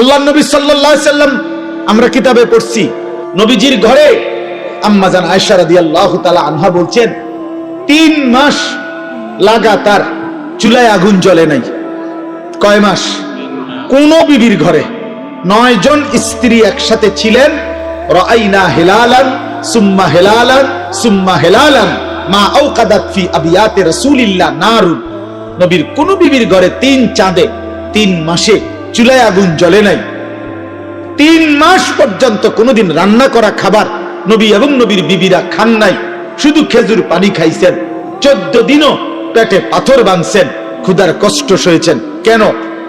আল্লাহর নবী সাল্লাল্লাহু আলাইহি সাল্লাম আমরা কিতাবে পড়ছি, নবীজির ঘরে আম্মা জান আয়েশা রাদিয়াল্লাহু তাআলা আনহা বলছেন 3 মাস লাগাতার চুলায় আগুন জ্বলে নাই। কয় মাস? কোন বিবির ঘরে 9 জন স্ত্রী একসাথে ছিলেন। রাআইনা হিলালান সুম্মা হিলালান সুম্মা হিলালান মা আওকাদাত ফি আবিয়াতি রাসূলিল্লাহ নারুন। নবীর কোন বিবির ঘরে 3 চাঁদে 3 মাসে চুলায় আগুন জ্বলে নাই। 3 মাস পর্যন্ত কোনোদিন রান্না করা খাবার নবী এবং নবীর বিবিরা খান নাই, শুধু খেজুর পানি খাইছেন। 14 দিনও পেটে পাথর বাঁধছেন, ক্ষুধার কষ্ট সয়েছেন। কেন?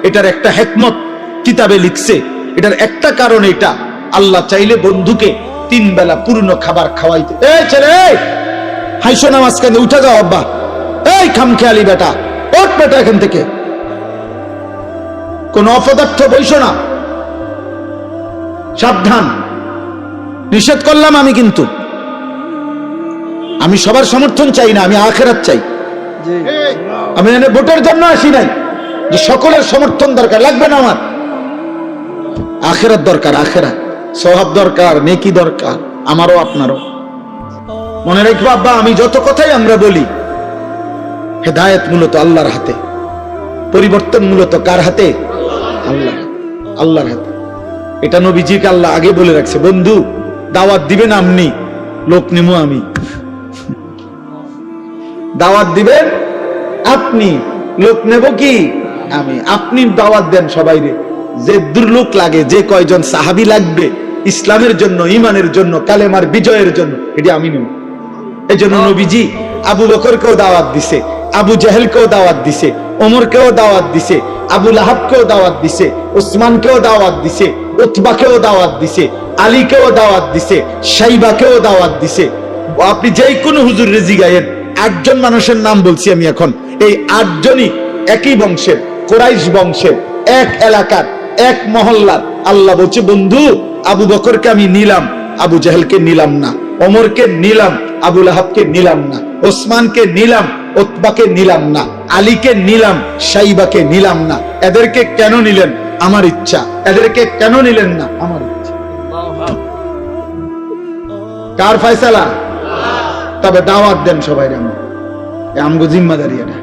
এটার একটা হিকমত কিতাবে লিখছে। এটার একটা কারণ এটা, আল্লাহ চাইলে বন্ধুকে 3 বেলা পূর্ণ খাবার খাওয়াইতে। এই ছেলে, হাইসো না মাঝখানে, উঠে যাও আব্বা। এই খামখেয়ালি বেটা, ওঠ বেটা এখান থেকে, কোন অপদার্থ বইসো না, সাবধান। নিষেধ করলাম আমি, কিন্তু আমি সবার সমর্থন চাই না, আমি আখিরাত চাই। আমি এখানে ভোটের জন্য আসি নাই যে সকলের সমর্থন দরকার, লাগবে না আমার। আখিরাত দরকার, আখিরাত সওয়াব দরকার, নেকি দরকার, আমারও আপনারও। মনে রাখবো আব্বা, আমি যত কথাই আমরা বলি, হেদায়েত মূলত আল্লাহর হাতে, পরিবর্তন মূলত কার হাতে? আল্লাহ, আল্লাহর হাতে। এটা নবীজিকে আল্লাহ আগে বলে রাখছে, বন্ধু দাওয়াত দিবেন আপনি, লোক নিমু আমি। দাওয়াত দিবেন আপনি, লোক নেব কি আমি। আপনি দাওয়াত দেন সবাইরে, যে দুর্লোক লাগে, যে কয়জন সাহাবী লাগবে ইসলামের জন্য, ইমানের জন্য, কালেমার বিজয়ের জন্য, এটি আমি নেব। এই জন্য নবীজি আবু বকরকেও দাওয়াত দিছে, আবু জাহেলকেও দাওয়াত দিছে, ওমরকেও দাওয়াত দিছে, আবু লাহাবকেও দাওয়াত দিছে, উসমানকেও দাওয়াত দিছে, উতবাকেও দাওয়াত দিছে, আলীকেও দাওয়াত দিছে, শাইবাকেও দাওয়াত দিছে। আপনি যে কোনো হুজুরের জিগায়েন, 8 জন মানুষের নাম বলছি আমি এখন। এই 8 জনই একই বংশের, কুরাইশ বংশের, এক এলাকার, এক মহল্লার। আল্লাহ বলছে, বন্ধু আবু বকরকে আমি নিলাম, আবু জাহেলকে নিলাম না, ওমরকে নিলাম, আবু লাহাবকে নিলাম না, ওসমানকে নিলাম, উতবাকে নিলাম না, আলীকে নিলাম, শাইবাকে নিলাম না। এদেরকে কেন নিলেন? আমার ইচ্ছা। এদেরকে কেন নিলেন না? আমার ইচ্ছা। কার ফয়সালা? তবে দাওয়াত দেন সবাই, আমগো জিম্মাদারি। এটা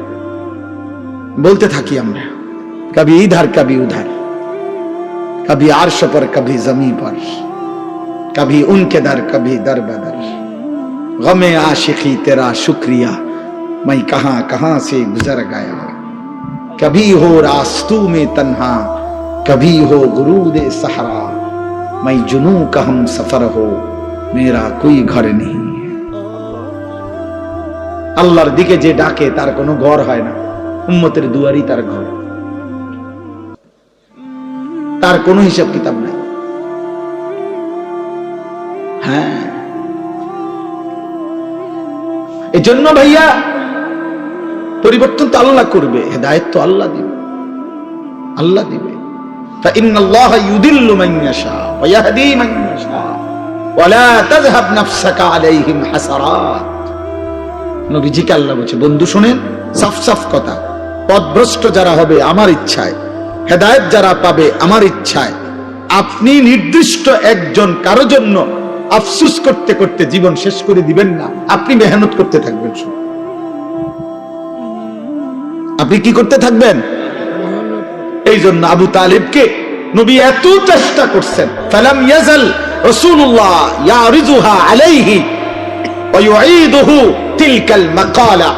বলতে থাকি আমরা, কবি ইধার কবি উধার, কবি আরশ पर कभी जमी पर, कभी उनके दर कभी दर बदर, गमे आशिकी तेरा शुक्रिया मैं कहां कहां से गुजर गया, कभी हो रास्तू में तन्हा कभी हो गुरूदे सहरा, मैं जुनू का हम सफर हो मेरा कोई घर नहीं। আল্লাহর দিকে যে ডাকে তার কোনো ঘর হয় না, উম্মতের দুয়ারই তার ঘর, তার কোনো হিসাব কিতাব নাই। হ্যাঁ, এই জন্য ভাইয়া পরিবর্তন তো আল্লাহ করবে, হেদায়েত তো আল্লাহ দিবে, আল্লাহ দিবে। ফাইন্নাল্লাহা ইউদিল্লু মান ইয়াশা ওয়া ইয়াহদি মান ইয়াশা ওয়া লা তাযহাব নাফসাকা আলাইহিম হাসারাত। নবীজিকে আল্লাহ বলছে, বন্ধু শুনেন, সাফ সাফ কথা, পথভ্রষ্ট যারা হবে আমার ইচ্ছায়, হেদায়েত যারা পাবে আমার ইচ্ছায়। আপনি নির্দিষ্ট একজন কারো জন্য আফসোস করতে করতে জীবন শেষ করে দিবেন না, আপনি মেহনত করতে থাকবেন। আপনি কি করতে থাকবেন? এই জন্য আবু তালিবকে নবী এত চেষ্টা করছেন, ফালাম ইয়াজাল রাসূলুল্লাহ ইয়ারিজুহা আলাইহি ওয়া ইউঈদুহু তিলকাল মাকালা।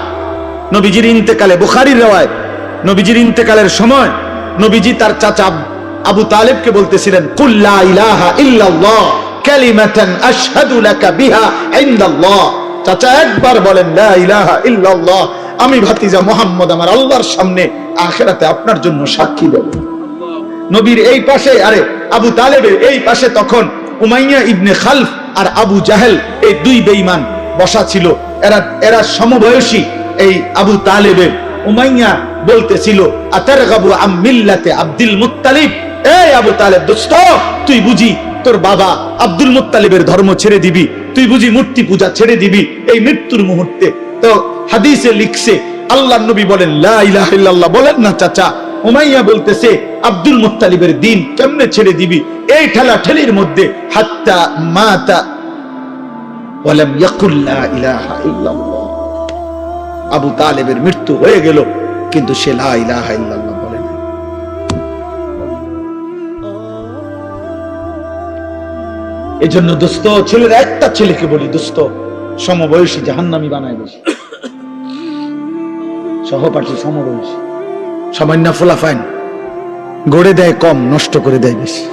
নবীজির ইন্তেকালে, বুখারীর riwayat, নবীজির ইন্তেকালের সময় নবীজি তার চাচা আবু তালিবকে বলতেছিলেন, কুল লা ইলাহা ইল্লাল্লাহ কালিমাতান আশহাদু লাকা বিহা ইনদাল্লাহ। চাচা একবার বলেন লা ইলাহা ইল্লাল্লাহ, আমি ভাতিজা মুহাম্মদ আমার আল্লাহর সামনে আখিরাতে আপনার জন্য সাক্ষী দেব। নবীর এই পাশে, আরে আবু তালেবের এই পাশে তখন উমাইয়া ইবনে খালফ আর আবু জাহেল, এই 2 বেঈমান বসা ছিল। এরা সমবয়সী। এই আবু তালেবের উমাইয়া বলতেছিল, আতারগাবু আম মিল্লাতে আব্দুল মুত্তালিব। এই আবু তালেব দোস্ত, তুই বুঝি তোর বাবা আব্দুল মুত্তালিবের ধর্ম ছেড়ে দিবি? তুই বুঝি মূর্তি পূজা ছেড়ে দিবি এই মৃত্যুর মুহূর্তে? তো হাদিসে লিখছে, আল্লাহর নবী বলেন লা ইলাহা ইল্লাল্লাহ বলেন না চাচা, উমাইয়া বলতেছে আব্দুল মুত্তালিবের দিন কেমনে ছেড়ে দিবি, এই ঠেলাঠেলির মধ্যে হাত্তা মাতা ওয়ালাম ইয়াকুল লা ইলাহা ইল্লাল্লাহ। আবু তালেবের মৃত্যু হয়ে গেল, কিন্তু সে লা ইলাহা ইল্লাল্লাহ বলে না। এজন্য দোস্ত, ছেলের একটা ছেলেকে বলি, দোস্ত সমবয়সী জাহান্নামী বানায় বেশি, সহপাঠী সমবয়সী, সামান্য ফোলাফাইন গড়ে দেয় কম, নষ্ট করে দেয় বেশি।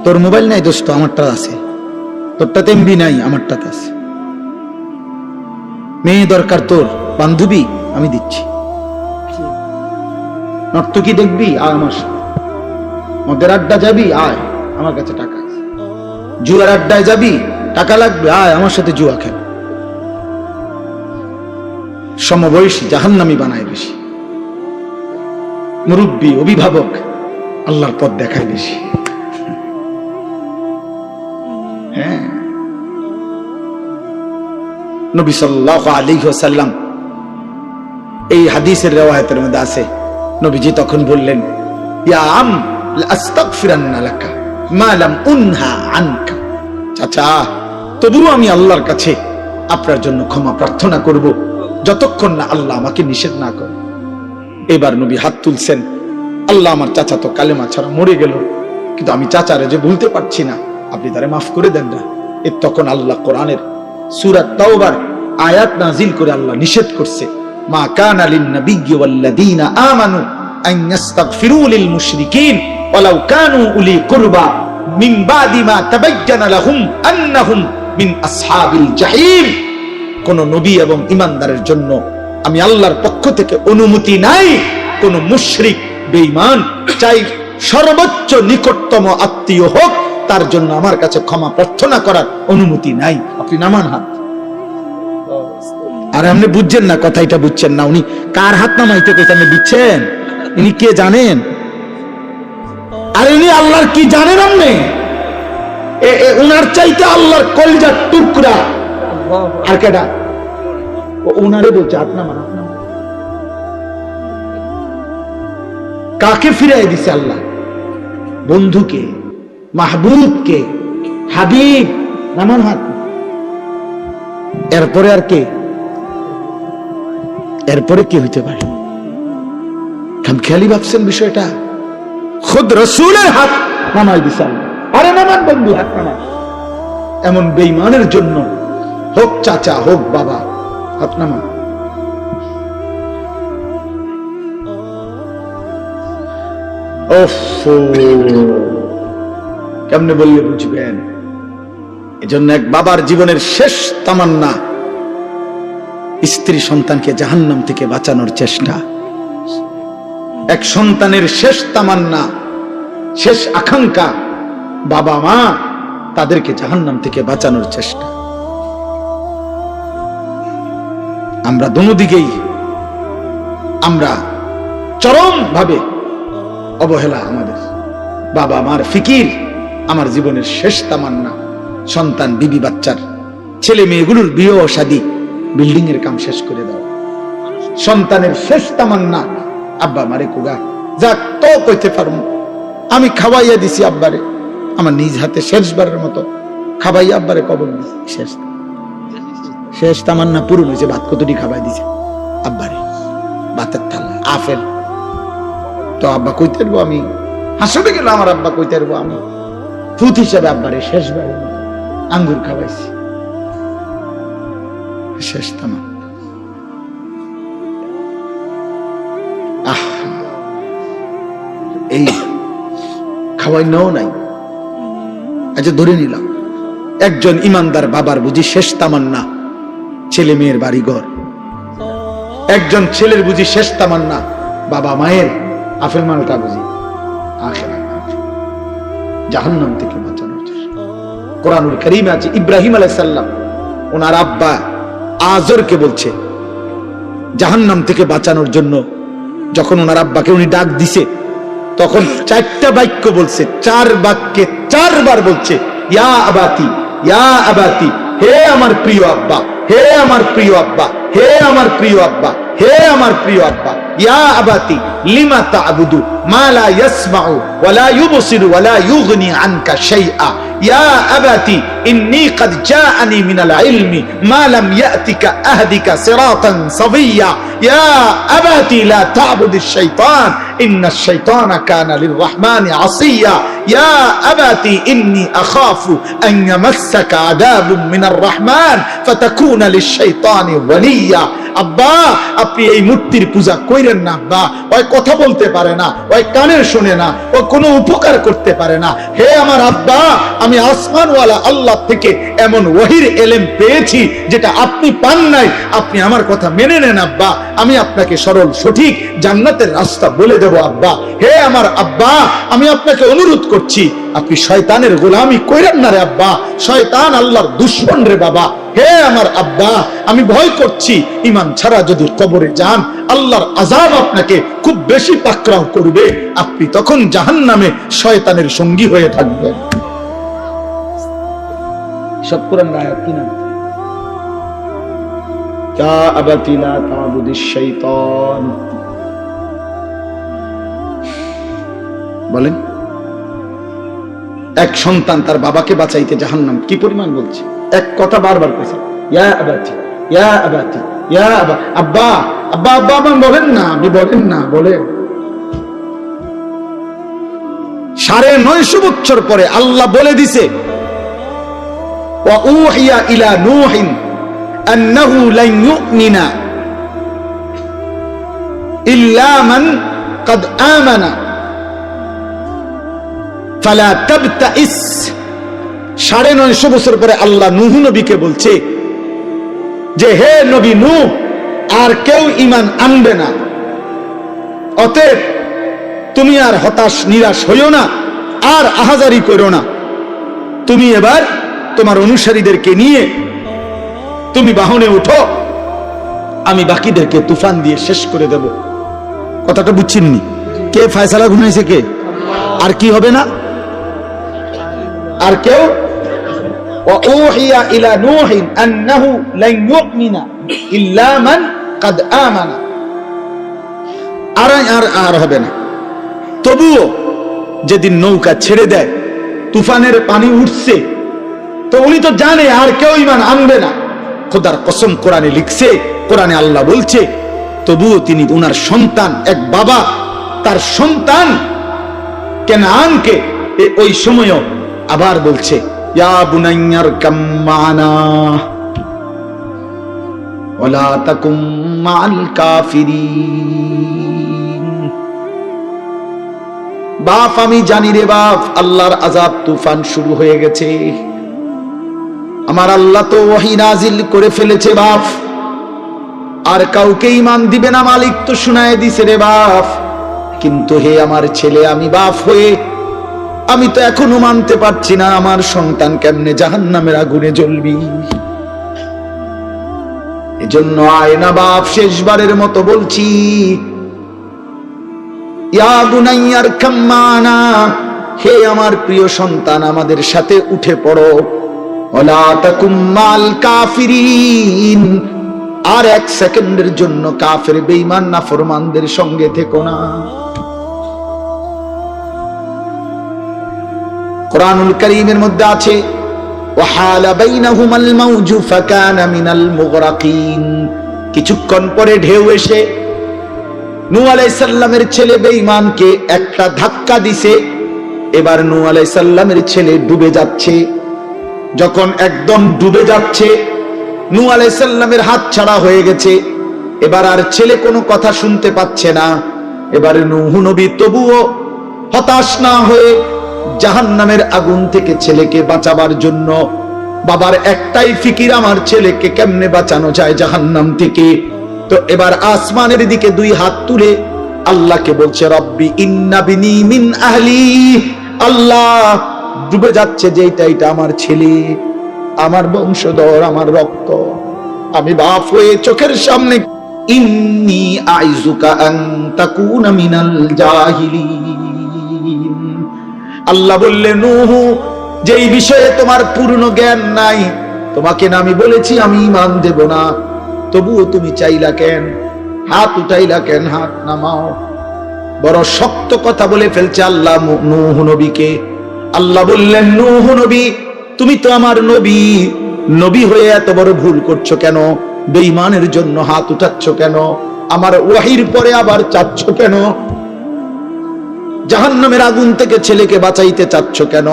তোর মোবাইল নাই দোস্ত, আমারটা আছে, তোরটাতে এমবি নাই, আমারটাতে আছে। মেয়ে দরকার তোর, বান্ধবী আমি দিচ্ছি। নর্তকী দেখবি আয় আমার সাথে, মদের আড্ডা যাবি আয়, আমার কাছে টাকা আছে। জুয়ার আড্ডায় যাবি, টাকা লাগবে, আয় আমার সাথে জুয়া খেল। সমবয়সী জাহান্নামী বানায় বেশি, মুরব্বী অভিভাবক আল্লাহর পথ দেখায় বেশি। হ্যাঁ, নবী সাল্লাল্লাহু আলাইহি ওয়াসাল্লাম এই হাদিসের riwayat-এর মধ্যে আছে, নবীজি তখন বললেন, ইয়া আম লাস্তাগফিরান্না লাকা মা লাম উনহা আনকা। চাচা, তবুও আমি আল্লাহর কাছে আপনার জন্য ক্ষমা প্রার্থনা করব, যতক্ষণ না আল্লাহ আমাকে নিষেধ না করে। এবার নবী হাত তুলছেন, আল্লাহ আমার চাচা তো কালেমা ছাড়া মরে গেল, কিন্তু আমি চাচারে যে ভুলতে পারছি না, আপনি তারে মাফ করে দেন না। এর তখন আল্লাহ কোরআনের সূরা তাওবার আয়াত নাজিল করে আল্লাহ নিষেধ করছে, মা কানা লিন নাবিয়্যি ওয়াল্লাযীনা আমানু আন ইস্তাগফিরু লিল মুশরিকিন ওয়ালাউ কানু উলি কুরবা মিন বাদি মা তাবায়্যানা লাহুম আন্নাহুম মিন আসহাবিল জাহিম। কোন নবী এবং ঈমানদারের জন্য আমি আল্লাহর পক্ষ থেকে অনুমতি নাই কোন মুশরিক বেঈমান, চাই সর্বোচ্চ নিকটতম আত্মীয় হোক, তার জন্য আমার কাছে ক্ষমা প্রার্থনা করার অনুমতি নাই। আপনি নামান হাত। আর আপনি বুঝছেন না, কথা এটা বুঝছেন না, উনি কার হাত নামাইতে কইতে আপনি বুঝছেন? ইনি কে জানেন? আর ইনি আল্লাহর কি জানেন? আপনি উনার চাইতে আল্লাহর কলিজার টুকরা আর কেডা? উনারে বলছে হাত নামান। কাকে ফিরাই দিছে আল্লাহ? বন্ধুকে, মাহবুবকে, হাবিব। নামান হাত। এরপরে আর কে? এরপরে কি হইতে পারে? খামখেয়ালি ভাবছেন বিষয়টা? খুদ রাসূলের হাত নামাই দিছে আল্লাহ। আরে নামান বন্ধু, হাত নামান। এমন বেঈমানের জন্য হোক চাচা হোক বাবা, হাত নামান। কেমনে বললে বুঝবেন? এজন্য এক বাবার জীবনের শেষ তামান্না স্ত্রী সন্তানকে জাহান্নাম থেকে বাঁচানোর চেষ্টা। এক সন্তানের শেষ তামান্না, শেষ আকাঙ্ক্ষা, বাবা মা তাদেরকে জাহান্নাম থেকে বাঁচানোর চেষ্টা। আমরা দোনো দিকেই আমরা চরম ভাবে অবহেলা। আমাদের বাবা মার ফিকির আমার জীবনের শেষ তামান্না। সন্তান, বিবি, বাচ্চার ছেলে মেয়েগুলোর বিয়ে শাদী, বিল্ডিং এর কাম শেষ করে দাও। সন্তানের শেষ তামান্না আব্বা মারে কুগা যাক তো কইতে পারবো, আমি খাওয়াইয়া দিছি আব্বারে, আমার নিজ হাতে শেষবারের মতো খাওয়াইয়া আব্বারে কবর দিছি। শেষ তামান্না পূরণ হয়েছে। ভাত কতটি খাওয়াই দিছে আব্বারে, ভাতের থালা, আপেল। তো আব্বা কইতে পারবো, আমি হাসতে গেলে আমার আব্বা কইতে পারবো, আমি ফুত হিসাবে আব্বারে শেষবারের মতো আঙ্গুর খাওয়াইছি। শেষ তামান্না। এই খাওয়াই নাও নাই। আচ্ছা ধরে নিলাম একজন ইমানদার বাবার বুঝি শেষ তামান্না ছেলে মেয়ের বাড়ি ঘর, একজন ছেলের বুঝি শেষ তামান্না বাবা মায়ের আফেল মালটা বুঝি আখিরাত, জাহান্নাম থেকে বাঁচানোর চেষ্টা। কোরআনুল কারীমে আছে ইব্রাহিম আলাইহিস সালাম ওনার আব্বা আজরকে বলছে জাহান্নাম থেকে বাঁচানোর জন্য। যখন ওনার আব্বাকে উনি ডাক দিছে তখন চারটা বাক্য বলছে, চার বাক্যে চারবার বলছে ইয়া আবাতি, ইয়া আবাতি, হে আমার প্রিয় আব্বা, হে আমার প্রিয় আব্বা। হে আমার প্রিয় আব্বা, হে আমার প্রিয় আব্বা, ইয়া আবাতি লিমা তা'বুদু মা লা ইয়াসমাউ ওয়া লা ইউবসিরু ওয়া লা ইউগনি আনকা শাইআ, ইয়া আবাতি ইন্নী ক্বাদ জাআনি মিনাল ইলমি মা লাম ইয়াতিকা আহদিকা সিরাতান সাবিয়্যা, ইয়া আবাতি লা তা'বুদিশ শাইতান ইন্নাশ শাইতানা কানা লির-রাহমানি আসিয়্যা, ইয়া আবাতি ইন্নী আখাফু আন ইয়ামাসসাকা আযাবুম মিনার রাহমান ফাতাকুনা লিশ-শাইতানি ওয়ালিয়্যা। আব্বা, আপনি এই মূর্তির পূজা কইরেন না আব্বা, ওই কথা বলতে পারে না, ওই কানে শুনে না, ও কোনো উপকার করতে পারে না। হে আমার আব্বা, আমি আসমানওয়ালা আল্লাহ থেকে এমন ওহীর ইলম পেয়েছি যেটা আপনি পান নাই, আপনি আমার কথা মেনে নেন আব্বা, আমি আপনাকে সরল সঠিক জান্নাতের রাস্তা বলে দেব আব্বা। হে আমার আব্বা, আমি আপনাকে অনুরোধ করছি, আপনি শয়তানের গোলামি কইরেন না রে আব্বা, শয়তান আল্লাহর দুশমন রে বাবা। হে আমার আব্বা, আমি ভয় করছি ঈমান ছাড়া যদি কবরে যান আল্লাহর আযাব আপনাকে খুব বেশি পাকড়াও করবে, আপনি তখন জাহান্নামে শয়তানের সঙ্গী হয়ে থাকবেন। সব কোরআন আয়াত কি না? ইয়া আবাতি লা তা'বুদিশ শাইতান। বলেন, এক সন্তান তার বাবাকে বাঁচাইতে জাহান্নাম কি পরিমাণ বলছে, এক কথা বারবার কইছে, ইয়া আবাতি ইয়া আবাতি ইয়া আবা, আব্বা আব্বা আব্বা, আপনি বলেন না, আপনি বলেন না, বলেন। 950 বছর পরে আল্লাহ বলে দিছে, ওয়া উহিয়া ইলা নূহিন আন্নাহু লান ইউমিনা ইল্লা মান ক্বাদ আমানা ফালা তাবতাইস। 950 বছর পরে আল্লাহ নূহ নবীকে বলছে যে হে নবী নূহ, আর কেউ ঈমান আনবে না, অতএব তুমি আর হতাশ নিরাশ হইও না, আর আহাজারি করো না, তুমি এবার তোমার অনুসারীদেরকে নিয়ে তুমি বাহনে উঠো, আমি বাকিদেরকে তুফান দিয়ে শেষ করে দেব। কথাটা বুঝছেননি? কে ফয়সালা ঘুমাইছে? কে? আর কি হবে না? আর কেউ ওয়াউহিয়া ইলা নূহিন আন্নাহু লান ইউমিনা ইল্লা মান ক্বাদ আমানা, আর হবে না। তবুও যেদিন নৌকা ছেড়ে দেয়, তুফানের পানি উঠছে, তো উনি তো জানে আর কেউ ঈমান আনবে না। খোদার কসম, কোরআনে লিখছে, কোরআনে আল্লাহ বলছে, তবুও তিনি উনার সন্তান, এক বাবা তার সন্তান কেনানকে ওই সময়ও আবার বলছে, ইয়া বুনাইয়ারকাম মা'না ওয়ালা তাকুম মা'আল কাফিরিন। বাপ, আমি জানি রে বাপ, আল্লাহর আযাব তুফান শুরু হয়ে গেছে, আমার আল্লাহ তো ওহী নাজিল করে ফেলেছে বাপ, আর কাউকে ঈমান দিবে না, মালিক তো শুনায় দিছে রে বাপ। কিন্তু হে আমার ছেলে, আমি বাপ হয়ে আমি তো এখনো মানতে পারছি না, আমার সন্তান কেমনে জাহান্নামের আগুনে জ্বলবি। এজন্য আয় না বাপ, শেষবারের মতো বলছি, ইয়া বুনাইয়ারকাম মা'না, হে আমার প্রিয় সন্তান, আমাদের সাথে উঠে পড়ো, ওয়ালা তাকুম মা'আল কাফিরিন, আর এক সেকেন্ডের জন্য কাফের বেঈমান নাফরমানদের সঙ্গে থেকো না। কোরআনুল কারীমের মধ্যে আছে, ওয়াহালা বাইনাহুমাল মাউজু ফাকানা মিনাল মুগরাকিন, কিছুক্ষণ পরে ঢেউ এসে নূহ আলাইহিস সালামের ছেলে বেঈমানকে একটা ধাক্কা দিছে, এবার নূহ আলাইহিস সালামের ছেলে ডুবে যাচ্ছে। যখন একদম ডুবে যাচ্ছে, নূহ আলাইহিস সালামের হাত ছাড়া হয়ে গেছে, এবার আর ছেলে কোনো কথা শুনতে পাচ্ছে না। এবারে নূহ নবী তবুও হতাশ না হয়ে জাহান্নামের আগুন থেকে ছেলেকে বাঁচাবার জন্য, বাবার একটাই ফিকির, আমার ছেলেকে কেমনে বাঁচানো যায় জাহান্নাম থেকে। তো এবার আসমানের দিকে দুই হাত তুলে আল্লাহকে বলছে, রব্বি ইন্না বিনি মিন আহলি, আল্লাহ ডুবে যাচ্ছে যে এটা আমার ছেলে, আমার বংশধর, আমার রক্ত, আমি বাপ হয়ে চোখের সামনে, ইন্নী আইযুকা আন তাকুনা মিনাল জাহিলিন। আল্লাহ বললেন, নূহ, যেই বিষয়ে তোমার পূর্ণ জ্ঞান নাই, তোমাকে না আমি বলেছি আমি ঈমান দেব না, তবুও তুমি চাইলা কেন? হাত উঠাইলা কেন? হাত নামাও। বড় শক্ত কথা বলে ফেলছে আল্লাহ নূহ নবীকে। আল্লাহ বললেন, নূহ নবী, তুমি তো আমার নবী, নবী হয়ে এত বড় ভুল করছো কেন? বেঈমানের জন্য হাত উঠাচ্ছ কেন? আমার ওয়াহির পরে আবার চাচ্ছ কেন? জাহান্নামের আগুন থেকে ছেলেকে বাঁচাইতে চাচ্ছ কেন?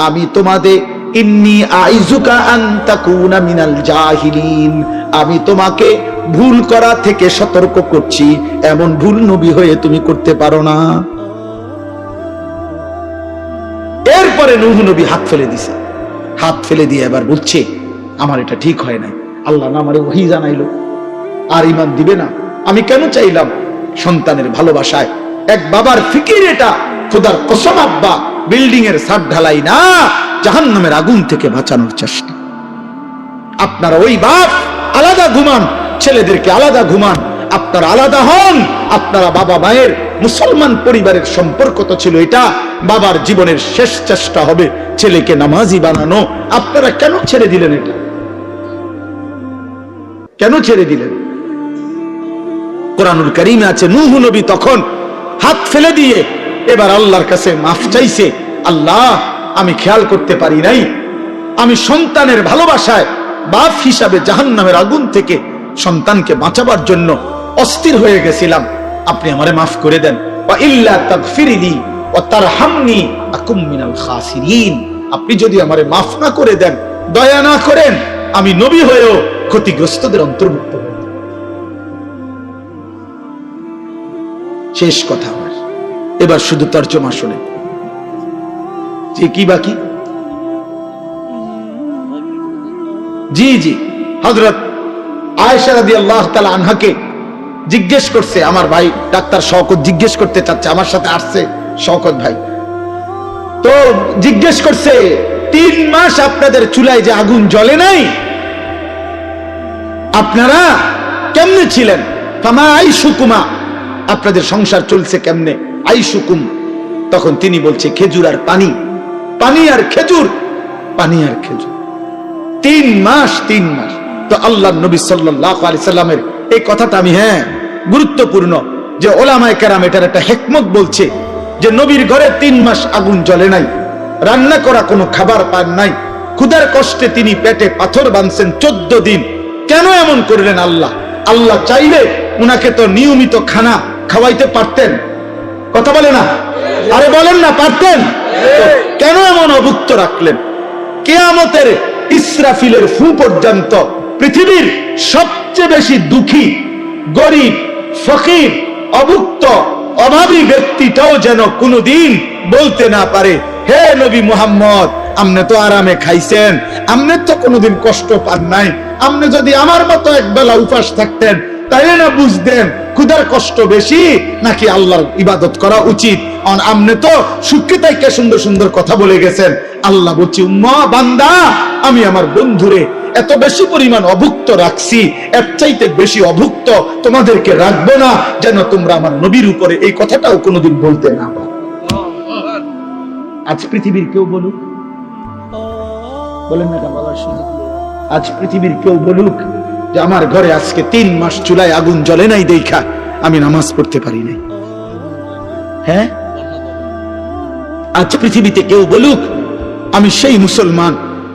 আমি তোমাদের ইন্নী আইজুকা আন তাকুনা মিনাল জাহিলিন, আমি তোমাকে ভুল করা থেকে সতর্ক করছি, এমন ভুল নবী হয়ে তুমি করতে পারো না। এরপরে নূহ নবী হাত ফেলে দিছে। হাত ফেলে দিয়ে এবার বলছে, আমার এটা ঠিক হয় নাই, আল্লাহ না আমারে ওহী জানাইলো, আর ঈমান দিবে না। আমি কেন চাইলাম সন্তানের ভালোবাসায়, এক বাবার ফিকির এটা, খোদার কসম আব্বা, বিল্ডিং এর ছাদ ঢালাই না, জাহান্নামের আগুন থেকে বাঁচানোর চেষ্টা। আপনারা ওই বাপ আলাদা ঘুমান, ছেলেদেরকে আলাদা ঘুমান, আপনারা আলাদা হন। আপনারা বাবা মায়ের মুসলমান পরিবারের সম্পর্ক তো ছিল এটা, বাবার জীবনের শেষ চেষ্টা হবে ছেলেকে নামাজি বানানো। আপনারা কেন ছেড়ে দিলেন এটা? কেন ছেড়ে দিলেন? কোরআনুল কারীমে আছে নূহ নবী তখন হাত ফেলে দিয়ে এবার আল্লাহর কাছে মাফ চাইছে, আল্লাহ আমি খেয়াল করতে পারি নাই, আমি সন্তানের ভালোবাসায় বাপ হিসাবে জাহান্নামের আগুন থেকে সন্তানকে বাঁচাবার জন্য অস্থির হয়ে গেছিলাম, আপনি আমারে মাফ করে দেন। ওয়া ইল্লা তাগফিরলি ওয়া তারহামনি আকুম মিনাল খাসিরিন, আপনি যদি আমারে মাফ না করে দেন, দয়া না করেন, আমি নবী হয়েও ক্ষতিগ্রস্তদের অন্তর্ভুক্ত হব। শেষ কথা আমার, এবার শুধু তর্জমা শুনে যে কি বাকি। জি জি, হযরত আয়েশা রাদিয়াল্লাহু তাআলা আনহাকে জিজ্ঞেস করছে, আমার ভাই ডাক্তার শওকত জিজ্ঞেস করতে চাচ্ছে, আমার সাথে আসছে শওকত ভাই, তো জিজ্ঞেস করছে 3 মাস আপনাদের চুলায় যে আগুন জ্বলে নাই, আপনারা কেমনে ছিলেন? ফামা আইশুকুমা, আপনাদের সংসার চলছে কেমনে? আইশুকুম, তখন তিনি বলছে খেজুর আর পানি, পানি আর খেজুর, পানি আর খেজুর। 3 মাস, 3 মাস। তো আল্লাহর নবী সাল্লাল্লাহু আলাইহি সাল্লামের এই কথাটা আমি গুরুত্বপূর্ণ যে ওলামায়ে কেরাম এটার একটা হিকমত বলছে যে নবীর ঘরে 3 মাস আগুন জ্বলে নাই, রান্না করা কোনো খাবার পান নাই, ক্ষুধার কষ্টে তিনি পেটে পাথর বাঁধছেন 14 দিন। কেন এমন করলেন আল্লাহ? আল্লাহ চাইলে উনাকে তো নিয়মিত খানা খাওয়াইতে পারতেন, কথা বলে না? আরে বলেন না, পারতেন? কেন এমন অভুক্ত রাখলেন? কিয়ামতের ইসরাফিলের ফু পর্যন্ত পৃথিবীর সবচেয়ে বেশি দুঃখী, গরিব, ফকির, অভুক্ত, অভাবী ব্যক্তিটাও যেন কোনোদিন বলতে না পারে, হে নবী মুহাম্মদ, আপনি তো আরামে খাইছেন, আপনি তো কোনোদিন কষ্ট পান নাই, আপনি যদি আমার মতো একবেলা উপাস থাকতেন তাইলে না বুঝতেন ক্ষুধার কষ্ট বেশি নাকি আল্লাহর ইবাদত করা উচিত। আপনি তো সুখে তাইকে সুন্দর সুন্দর কথা বলে গেছেন। আল্লাহ বলছি, উম্মাহ বান্দা, আমি আমার বন্ধুরে এত বেশি পরিমাণ অভুক্ত রাখছি, এর চাইতে বেশি অভুক্ত তোমাদেরকে রাখবো না, যেন তোমরা আমার নবীর উপরে এই কথাটাও কোনোদিন বলতে না পারো। আজ পৃথিবীর কেউ বলুক, বলেন না আজ পৃথিবীর কেউ বলুক যে আমার ঘরে আজকে 3 মাস চুলায় আগুন জ্বলে নাই দেখা আমি নামাজ পড়তে পারি নাই। হ্যাঁ, আজ পৃথিবীতে কেউ বলুক আমি সেই মুসলমান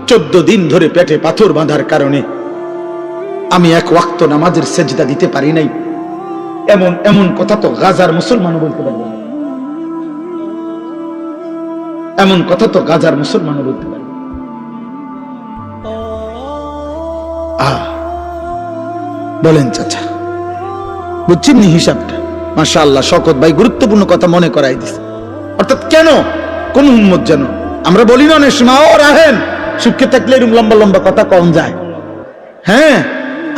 14 দিন ধরে পেটে পাথর বাঁধার কারণে আমি 1 ওয়াক্ত নামাজের সেজদা দিতে পারি নাই, এমন এমন কথা তো গাজার মুসলমানও বলতে পারবে না, এমন কথা তো গাজার মুসলমানও বলতে পারবে। বলেন চাচা, বুঝছেন নি হিসাবটা? মাশাআল্লাহ, শওকত ভাই গুরুত্বপূর্ণ কথা মনে করাই দিছে। অর্থাৎ কেন কোন উম্মত যেন আমরা বলি না অনেক সময়, ও রাহেন সুখে থাকলে এরকম লম্বা লম্বা কথা কম যায়। হ্যাঁ,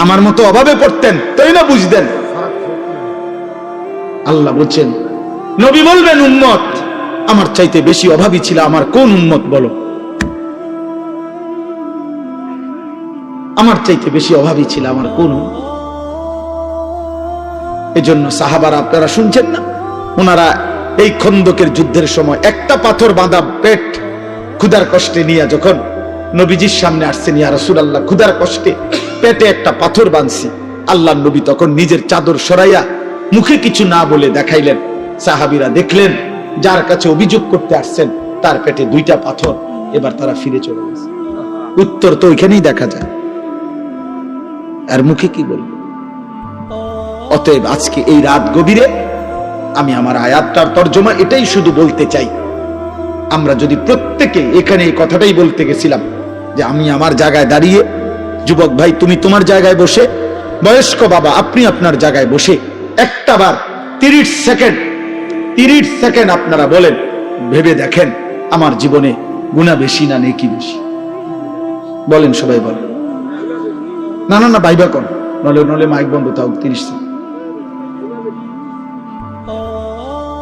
আমার মতো অভাবে পড়তেন তাই না বুঝতেন। আল্লাহ বলছেন, নবী বলবেন উম্মত আমার চাইতে বেশি অভাবী ছিল আমার কোন উম্মত বলো? আমার চাইতে বেশি অভাবী ছিল আমার কোন? এজন্য সাহাবারা, আপনারা শুনছেন না, ওনারা এই খন্দকের যুদ্ধের সময় একটা পাথর বাঁধা পেট ক্ষুধার কষ্টে নিয়ে যখন নবীজির সামনে আসছেন, ইয়া রাসূলুল্লাহ ক্ষুধার কষ্টে পেটে একটা পাথর বাঁধছি, আল্লাহর নবী তখন নিজের চাদর সরাইয়া মুখে কিছু না বলে দেখাইলেন। সাহাবীরা দেখলেন যার কাছে অভিযোগ করতে আসছেন তার পেটে 2টা পাথর। এবার তারা ফিরে চলে গেছে। উত্তর তো ওইখানেই দেখা যায়, আর মুখে কি বলবো? অতএব আজকে এই রাত গভীরে আমি আমার আয়াতটার তর্জমা এটাই শুধু বলতে চাই, আমরা যদি প্রত্যেকে এখানে এই কথাটাই বলতে গেছিলাম যে আমি আমার জায়গায় দাঁড়িয়ে, যুবক ভাই তুমি তোমার জায়গায় বসে, বয়স্ক বাবা আপনি আপনার জায়গায় বসে একটাবার 30 সেকেন্ড আপনারা বলেন, ভেবে দেখেন আমার জীবনে গুনাহ বেশি না নেকি বেশি? বলেন, সবাই বলেন। না না না ভাইবা কোন, নলে মাইক বন্ধ থাক। 30 সেকেন্ড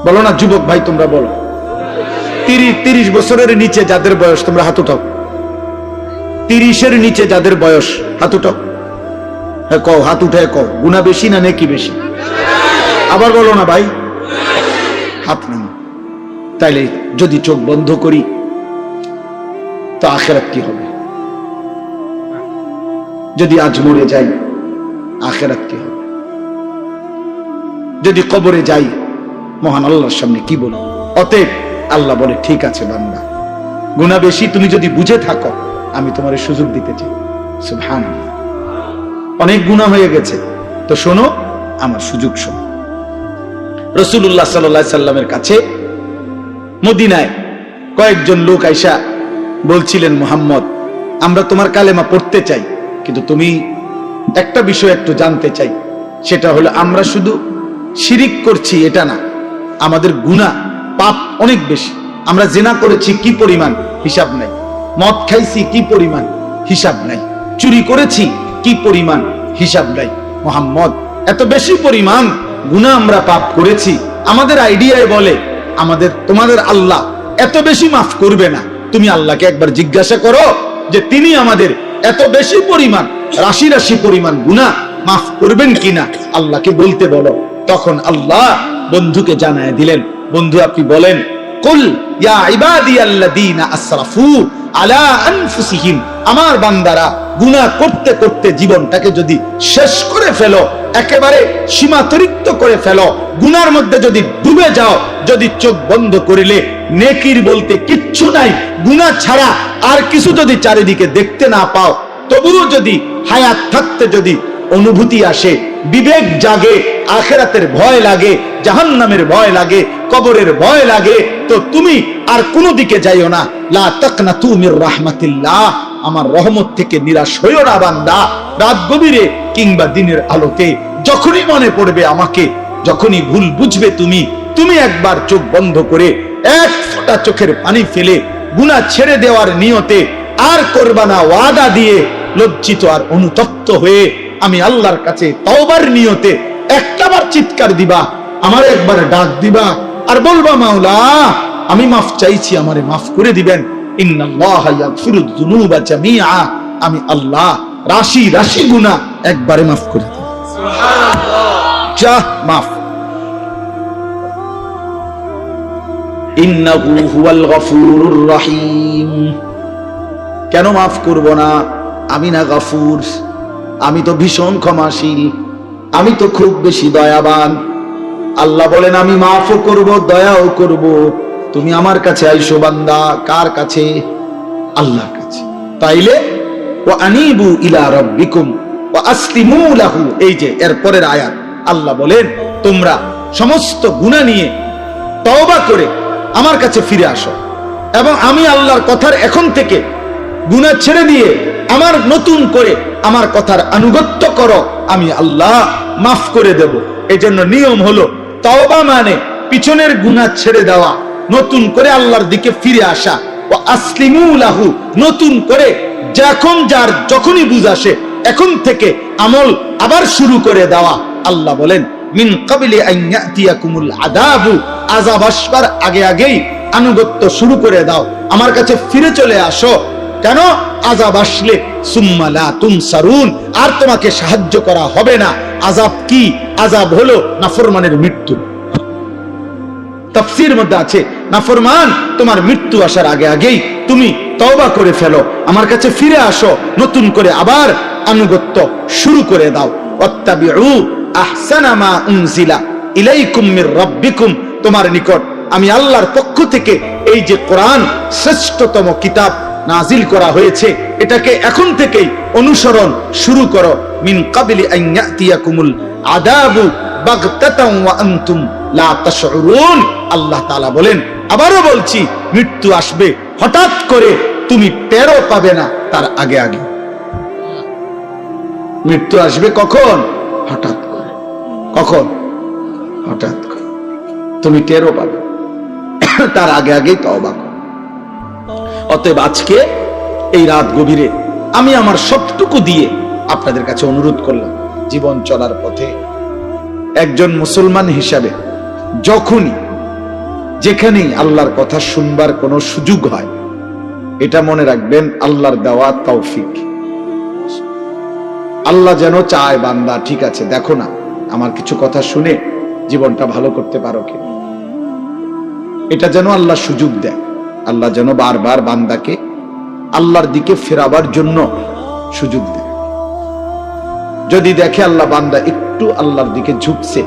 বলো না যুবক ভাই, তোমরা বলো। 30 বছরের নিচে যাদের বয়স, তোমরা হাত উঠাও। 30-এর নিচে যাদের বয়স হাত উঠাও। হ্যাঁ কও, হাত উঠায় কও, গুনাহ বেশি না নেকি বেশি? আবার বলো না ভাই, হাত নামা। তাইলে যদি চোখ বন্ধ করি তো আখিরাত কি হবে? যদি আজ মরে যাই আখিরাত কি হবে? যদি কবরে যাই মহান আল্লাহর সামনে কি বলবো? অতএব আল্লাহ বলে, ঠিক আছে বান্দা, গুনাহ বেশি তুমি যদি বুঝে থাকো আমি তোমার সুযোগ দিতে চাই। সুবহানাল্লাহ, অনেক গুনাহ হয়ে গেছে তো শোনো, আমার সুযোগ শোনো। রাসূলুল্লাহ সাল্লাল্লাহু আলাইহি সাল্লামের কাছে মদিনায় কয়েকজন লোক আইসা বলছিলেন, মুহাম্মদ আমরা তোমার কালেমা পড়তে চাই, কিন্তু তুমি একটা বিষয় একটু জানতে চাই, সেটা হলো আমরা শুধু শিরিক করছি এটা না, আমাদের গুনাহ পাপ অনেক বেশি। আমরা জিনা করেছি কি পরিমাণ হিসাব নাই, মদ খাইছি কি পরিমাণ হিসাব নাই, চুরি করেছি কি পরিমাণ হিসাব নাই। মুহাম্মদ এত বেশি পরিমাণ গুনাহ আমরা পাপ করেছি, আমাদের আইডিয়ায় বলে তোমাদের আল্লাহ এত বেশি মাফ করবে না। তুমি আল্লাহকে একবার জিজ্ঞাসা করো যে তিনি আমাদের এত বেশি পরিমাণ রাশি রাশি পরিমাণ গুনাহ মাফ করবেন কিনা, আল্লাহকে বলতে বলো। তখন আল্লাহ বন্ধুকে জানায় দিলেন, বন্ধু আপনি বলেন, কুল ইয়া ইবাদিয়াল্লাযীনা আসরাফু আলা আনফুসিহিম, আমার বান্দারা গুনাহ করতে করতে জীবনটাকে যদি শেষ করে ফেলো, একেবারে সীমাতিরিক্ত করে ফেলো, গুনার মধ্যে যদি ডুবে যাও, যদি চোখ বন্ধ করিলে নেকির বলতে কিচ্ছু নাই, গুনাহ ছাড়া আর কিছু যদি চারিদিকে দেখতে না পাও, তবুও যদি হায়াত থাকতে যদি অনুভূতি আসে, বিবেক জাগে, আখিরাতের ভয় লাগে, জাহান্নামের ভয় লাগে, কবরের ভয় লাগে, তো তুমি আর কোনো দিকে যাইও না। লা তাকনাতু মির রাহমাতিল্লাহ, আমার রহমত থেকে নিরাশ হইও না বান্দা। রাত গভীরে কিংবা দিনের আলোতে যখনই মনে পড়বে আমাকে, যখনই ভুল বুঝবে তুমি একবার চোখ বন্ধ করে এক ফোঁটা চোখের পানি ফেলে গুনাহ ছেড়ে দেওয়ার নিয়তে আর করবা না ওয়াদা দিয়ে, লজ্জিত আর অনুতপ্ত হয়ে আমি আল্লাহর কাছে তওবার নিয়তে একটাবার চিৎকার দিবা, আমার একবার ডাক দিবা আর বলবা, মাওলা আমি মাফ চাইছি, আমারে মাফ করে দিবেন। ইন্নাল্লাহা ইয়াগফিরুয যুনুবা জামিআ, আমি আল্লাহ রাশি রাশি গুনাহ একবারে মাফ করে দেব। সুবহানাল্লাহ, যা মাফ। ইন্নাহু হুয়াল গফুরুর রহিম, কেন মাফ করব না? আমি না গফুর? আমি তো ভীষণ ক্ষমাশীল, আমি তো খুব বেশি দয়াবান। আল্লাহ বলেন আমি মাফও করব, দয়াও করব। তুমি আমার কাছে আইসো বান্দা, কার কাছে? আল্লাহর কাছে। তাইলে ওয়া আনিবু ইলা রাব্বিকুম ওয়া আসলিমু লাহু, এই যে এর পরের আয়াত, আল্লাহ বলেন তোমরা সমস্ত গুনাহ নিয়ে তওবা করে আমার কাছে ফিরে আসো, এবং আমি আল্লাহর কথার এখন থেকে গুনাহ ছেড়ে দিয়ে আমার নতুন করে আমার কথার আনুগত্য করো, আমি আল্লাহ মাফ করে দেব। এই জন্য নিয়ম হলো তওবা মানে পিছনের গুনাহ ছেড়ে দেওয়া, নতুন করে আল্লাহর দিকে ফিরে আসা। ওয়া আসলিমু লাহু, নতুন করে যার যখনই বুঝ আসে এখন থেকে আমল আবার শুরু করে দেওয়া। আল্লাহ বলেন মিন ক্বাবলি আন ইয়াতিয়াকুমুল আযাবু, আযাব আসবার আগে আগেই আনুগত্য শুরু করে দাও, আমার কাছে ফিরে চলে আসো। কেন? আযাব আসলে সুম্মা লা তুনসারুন, আর তোমাকে সাহায্য করা হবে না। আযাব কি? আযাব হলো নাফরমানের মৃত্যু। তাফসীর মধ্যে আছে নাফরমান তোমার মৃত্যু আসার আগে আগেই তুমি তওবা করে ফেলো, আমার কাছে ফিরে আসো, নতুন করে আবার আনুগত্য শুরু করে দাও। ওয়াত্তাবিউ আহসানা মা উনজিলা ইলাইকুম মির রাব্বিকুম, তোমার নিকট আমি আল্লাহর পক্ষ থেকে এই যে কোরআন শ্রেষ্ঠতম কিতাব নাজিল করা হয়েছে, এটাকে এখন থেকেই অনুসরণ শুরু করো। মিন ক্বাবলি আন ইয়াতিয়াকুমুল আযাবু বাগতাতান ওয়া আনতুম লা তাশউরুন। আল্লাহ তাআলা বলেন, আবারও বলছি, মৃত্যু আসবে হঠাৎ করে, তুমি টেরও পাবে না তার আগে আগে। মৃত্যু আসবে কখন? হঠাৎ করে। কখন? হঠাৎ করে, তুমি টেরও পাবে তার আগে আগেই তওবা করো। অতএব আজকে এই রাত গভীরে আমি আমার সবটুকু দিয়ে আপনাদের কাছে অনুরোধ করলাম, জীবন চলার পথে একজন মুসলমান হিসাবে যখনই যেখানেই আল্লাহর কথা শুনবার কোনো সুযোগ হয়, এটা মনে রাখবেন আল্লাহর দেওয়া তৌফিক। আল্লাহ যেন চায়, বান্দা ঠিক আছে দেখো না আমার কিছু কথা শুনে জীবনটা ভালো করতে পারো কি, এটা যেন আল্লাহ সুযোগ দেয়। আল্লাহ যেন বারবার বান্দাকে আল্লাহর দিকে ফেরাবার জন্য সুযোগ দেয়। যদি দেখে আল্লাহ বান্দা একটু আল্লাহর দিকে ঝুঁকছে,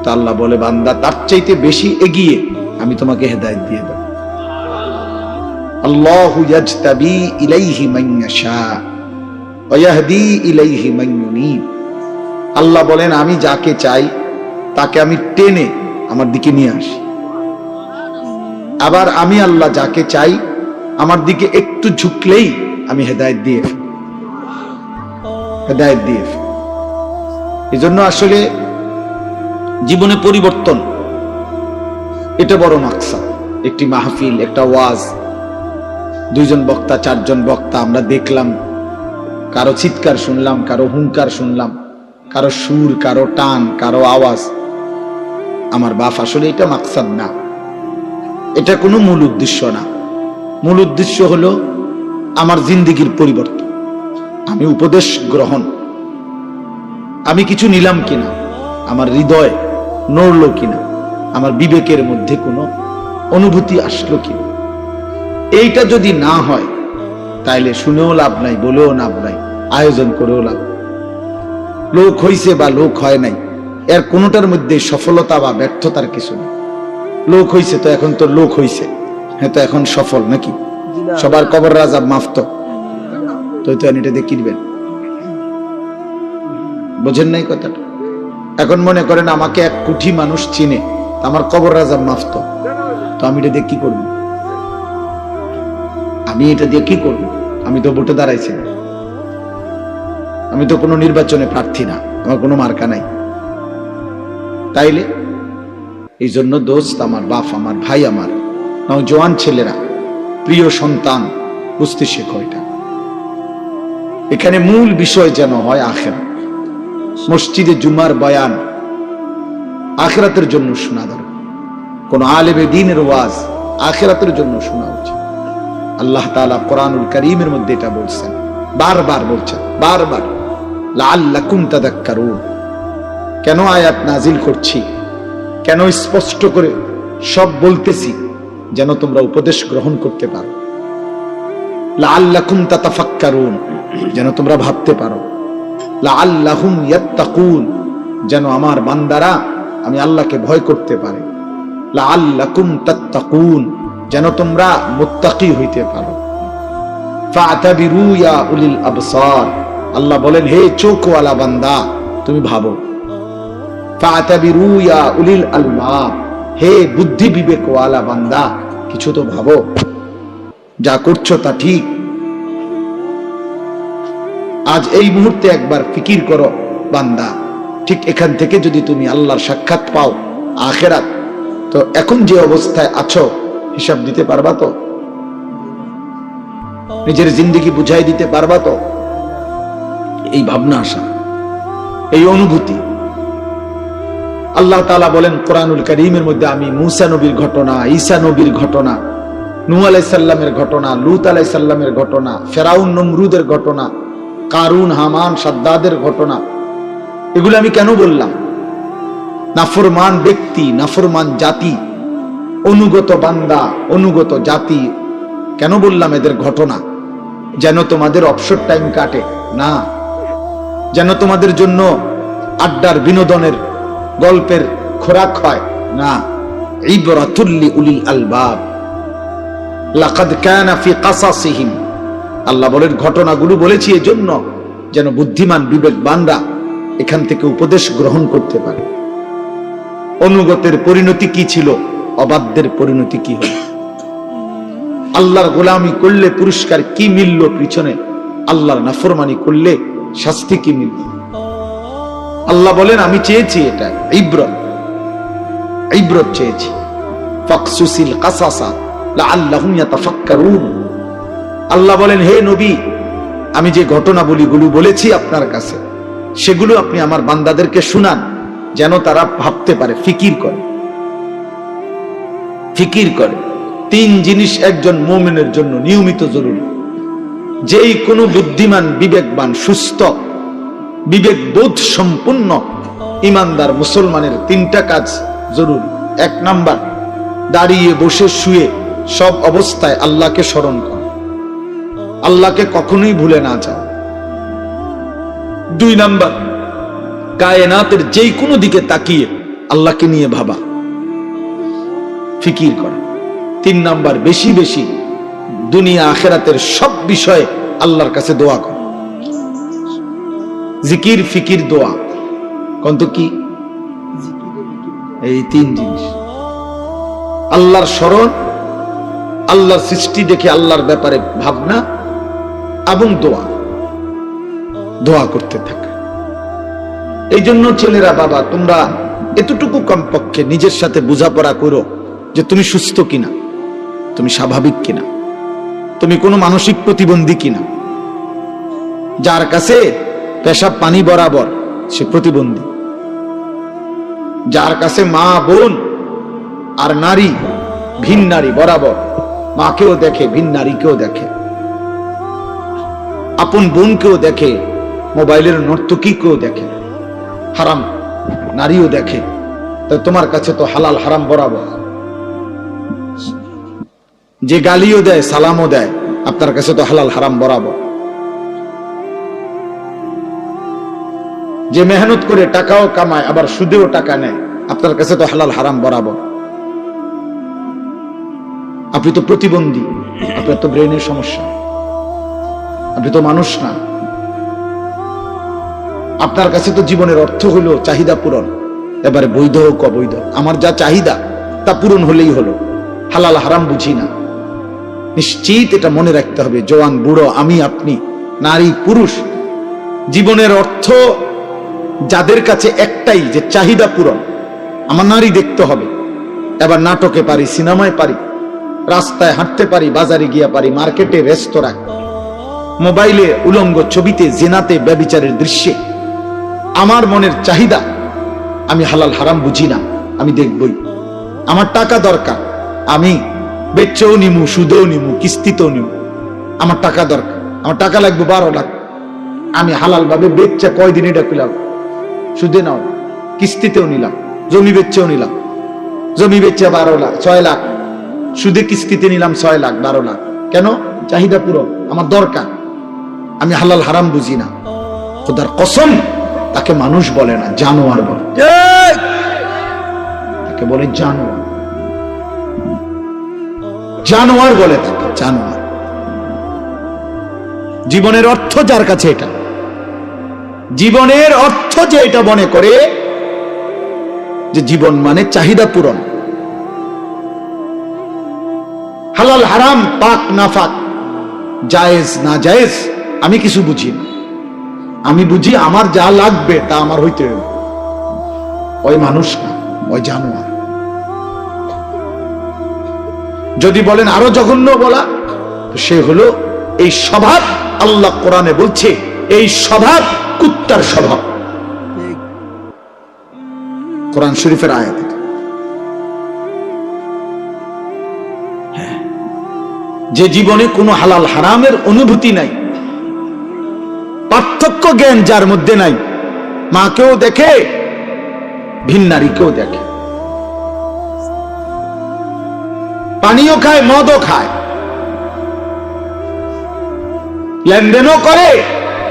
তো আল্লাহ বলে, বান্দা তার চাইতে বেশি এগিয়ে আমি তোমাকে হেদায়েত দিয়ে দেব। আল্লাহু ইয়াজতাবি ইলাইহি মান ইয়াশা ওয়া ইয়াহদি ইলাইহি মান ইউনিব। আল্লাহ বলেন, আমি যাকে চাই তাকে আমি টেনে আমার দিকে নিয়ে আসি। আবার আমি আল্লাহ যাকে চাই আমার দিকে একটু ঝুঁকলেই আমি হেদায়েত দিয়ে এই জন্য আসলে জীবনে পরিবর্তন এটা বড় মাকসাদ। একটি মাহফিল, একটা ওয়াজ, দুইজন বক্তা, চারজন বক্তা আমরা দেখলাম, কারো চিৎকার শুনলাম, কারো হুঙ্কার শুনলাম, কারো সুর, কারো টান, কারো আওয়াজ। আমার বাপ, আসলে এটা মাকসাদ না, এটা কোনো মূল উদ্দেশ্য না। মূল উদ্দেশ্য হলো আমার জিন্দেগির পরিবর্তন, আমি উপদেশ গ্রহণ, আমি কিছু নিলাম কিনা, আমার হৃদয় নড়লো কিনা, আমার বিবেকের মধ্যে কোনো অনুভূতি আসলো কিনা। এইটা যদি না হয় তাইলে শুনেও লাভ নাই, বলেও লাভ নাই, আয়োজন করেও লাভ। লোক হইছে বা লোক হয় নাই, এর কোনোটার মধ্যে সফলতা বা ব্যর্থতার কিছু নেই। লোক হইছে তো এখন তো লোক হইছে, হ্যাঁ তো এখন সফল নাকি? সবার কবর রাজা মাফ তো এটা দিয়ে কিনবেন, বোঝেন নাই কথাটা? এখন মনে করেন আমাকে 1 কোটি মানুষ চিনে, আমার কবর রাজা মাফ তো আমি এটা দিয়ে কি করবো? আমি এটা দিয়ে কি করবো? আমি তো ভোটে দাঁড়াইছি না, আমি তো কোনো নির্বাচনে প্রার্থী না, আমার কোনো মার্কা নাই। তাইলে এই জন্য দোস্ত, আমার বাপ, আমার ভাই, আমার নওজোয়ান ছেলেরা, প্রিয় সন্তান, বুঝতে শেখো এটা। এখানে মূল বিষয় যেন হয় আখিরাত। মসজিদে জুমার বয়ান আখিরাতের জন্য শোনা দরকার, কোন আলেমে দ্বীনের ওয়াজ আখিরাতের জন্য শোনা উচিত। আল্লাহ তাআলা কোরআনুল কারীমের মধ্যে এটা বলছেন, বারবার বলছেন, বারবার, লাআল্লাকুম তাযাক্কারুন। কেন আয়াত নাজিল করছি, কেন স্পষ্ট করে সব বলতেছি? যেন তোমরা উপদেশ গ্রহণ করতে পারো। লাআল্লাকুম তাতাফাক্কারুন, যেন তোমরা ভাবতে পারো। লাআল্লাহুম ইয়াত্তাকুন, যেন আমার বান্দারা আমি আল্লাহকে ভয় করতে পারে। লাআল্লাকুম তাত্তাকুন, যেন তোমরা মুত্তাকি হইতে পারো। ফাতাবিরু ইয়া উলিল আবসার, আল্লাহ বলেন, হে চোখওয়ালা বান্দা তুমি ভাবো। ফাতাবিরু ইয়া উলিল আলবাব, হে বুদ্ধি বিবেকওয়ালা বান্দা কিছু তো ভাবো, যা করছো তা ঠিক। আজ এই মুহূর্তে একবার ফিকির করো বান্দা, ঠিক এখান থেকে যদি তুমি আল্লাহর সাক্ষাৎ পাও, আখিরাত, তো এখন যে অবস্থায় আছো হিসাব দিতে পারবা তো? নিজের জিন্দেগি বুঝাই দিতে পারবা তো? এই ভাবনা আসা, এই অনুভূতি। আল্লাহ তাআলা বলেন কোরআনুল কারীমের মধ্যে, আমি মূসা নবীর ঘটনা, ঈসা নবীর ঘটনা, নূহ আলাইহিস সালামের ঘটনা, লূত আলাইহিস সালামের ঘটনা, ফেরাউন নমরুদের ঘটনা, কারুন, হামান, সাদ্দাদের ঘটনা, এগুলো আমি কেন বললাম? নাফরমান ব্যক্তি, নাফরমান জাতি, অনুগত বান্দা, অনুগত জাতি, কেন বললাম এদের ঘটনা? যেন তোমাদের অবসর টাইম কাটে না, যেন তোমাদের জন্য আড্ডার বিনোদনের গল্পের খোরাক হয় না। ইবরাতুল লিউলিল আলবাব, লাকাদ কানা ফি কাসাসিহিম, আল্লাহ বলেন ঘটনাগুলো বলেছি এজন্য যেন বুদ্ধিমান বিবেকবানরা এখান থেকে উপদেশ গ্রহণ করতে পারে। অনুগতের পরিণতি কি ছিল, অবাধ্যের পরিণতি কি হল, আল্লাহর গোলামি করলে পুরস্কার কি মিলল পিছনে, আল্লাহর নাফরমানি করলে শাস্তি কি মিলল। আল্লাহ বলেন আমি চেয়েছি এটা ইবরত, ইবরত চেয়েছি। ফাকসুসিল কাসাসা লাআল্লাহুম ইয়াতাফাক্কারুন। আল্লাহ বলেন হে নবী, আমি যে ঘটনাবলীগুলো বলেছি আপনার কাছে সেগুলো আপনি আমার বান্দাদেরকে শুনান, যেন তারা ভাবতে পারে, ফিকির করে। ফিকির করে। তিন জিনিস একজন মুমিনের জন্য নিয়মিত জরুরি। যেই কোনো বুদ্ধিমান বিবেকবান সুস্থ বিবেকবোধ সম্পন্ন ইমানদার মুসলমানের তিনটা কাজ জরুরি। এক নাম্বার, দাঁড়িয়ে বসে শুয়ে সব অবস্থায় আল্লাহকে স্মরণ করা, আল্লাহকে কখনোই ভুলে না যাও। দুই নাম্বার, কায়নাতের যেই কোনো দিকে তাকিয়ে আল্লাহকে নিয়ে ভাবা, ফিকির করা। তিন নাম্বার, বেশি বেশি দুনিয়া আখেরাতের সব বিষয়ে আল্লাহর কাছে দোয়া করা। জিকির, ফিকির, দোয়া, কন্ত কি? এই তিন জিনিস। আল্লাহর স্মরণ, আল্লাহর সৃষ্টি দেখে আল্লাহর ব্যাপারে ভাবনা এবং দোয়া, দোয়া করতে থাকা। এই জন্য ছেলেরা, বাবা তোমরা এতটুকু কমপক্ষে নিজের সাথে বোঝাপড়া করো যে তুমি সুস্থ কিনা, তুমি স্বাভাবিক কিনা, তুমি কোনো মানসিক প্রতিবন্ধী কিনা। যার কাছে পেশাব পানি বরাবর সে প্রতিবন্ধী। যার কাছে মা বোন আর নারী ভিন নারী বরাবর, মাকেও দেখে ভিন নারীকেও দেখে, আপন বোনকেও দেখে, মোবাইলের নর্তকীকেও দেখে, হারাম নারীও দেখে, তো তোমার কাছে তো হালাল হারাম বরাবর। যে গালিও দেয় সালামও দেয় আপনার কাছে তো হালাল হারাম বরাবর। যে মেহনত করে টাকাও কামায় আবার সুদেও টাকা নেয় আপনার কাছে তো হালাল হারাম বরাবর। আপনি তো প্রতিবন্ধী, আপনার তো ব্রেনের সমস্যা, আপনি তো মানুষ না। আপনার কাছে তো জীবনের অর্থ হলো চাহিদা পূরণ, এবারে বৈধ হোক অবৈধ, আমার যা চাহিদা তা পূরণ হলেই হলো, হালাল হারাম বুঝি না। নিশ্চিত এটা মনে রাখতে হবে, জওয়ান বুড়ো, আমি আপনি, নারী পুরুষ, জীবনের অর্থ যাদের কাছে একটাই যে চাহিদা পূরণ, আমার নারী দেখতে হবে। এবার নাটকে পারি, সিনেমায় পারি, রাস্তায় হাঁটতে পারি, বাজারে গিয়া পারি, মার্কেটে, রেস্তোরাঁ, মোবাইলে উলঙ্গ ছবিতে, জেনাতে, ব্যভিচারের দৃশ্যে আমার মনের চাহিদা, আমি হালাল হারাম বুঝি না, আমি দেখবই। আমার টাকা দরকার, আমি বেচেও নিমু, সুদেও নিমু, কিস্তিতেও নিমু, আমার টাকা দরকার, আমার টাকা লাগবে 12 লাখ, আমি হালাল ভাবে বেচে কয়দিন এটা পেলাম, সুদে নাও, কিস্তিতেও নিলাম, জমি বেচেও নিলাম, জমি বেচে 12 লাখ, 6 লাখ, সুদে কিস্তিতে নিলাম 6 লাখ, 12 লাখ। কেন? চাহিদা পুরো, আমার দরকার, আমি হালাল হারাম বুঝি না। খোদার কসম, তাকে মানুষ বলে না, জানোয়ার বলে, তাকে বলে জানোয়ার, জানোয়ার বলে তাকে, জানোয়ার। জীবনের অর্থ যার কাছে এটা, জীবনের অর্থ যে এটা মনে করে যে জীবন মানে চাহিদা পূরণ, হালাল হারাম, পাক না পাক, জায়েজ না জায়েজ আমি কিছু বুঝি না, আমি বুঝি আমার যা লাগবে তা আমার হইতে হবে। ওই মানুষ না, ওই জানোয়ার। যদি বলেন আরো জঘন্য বলা, সে হলো এই স্বভাব। আল্লাহ কোরআনে বলছে এই স্বভাব কুত্তার স্বভাব, কোরআন শরীফের আয়াত। যে জীবনে কোনো হালাল হারামের অনুভূতি নাই, পার্থক্য জ্ঞান যার মধ্যে নাই, মাকেও দেখে ভিন নারীকেও দেখে, পানিও খায়, মদও খায়, লেনদেনও করে,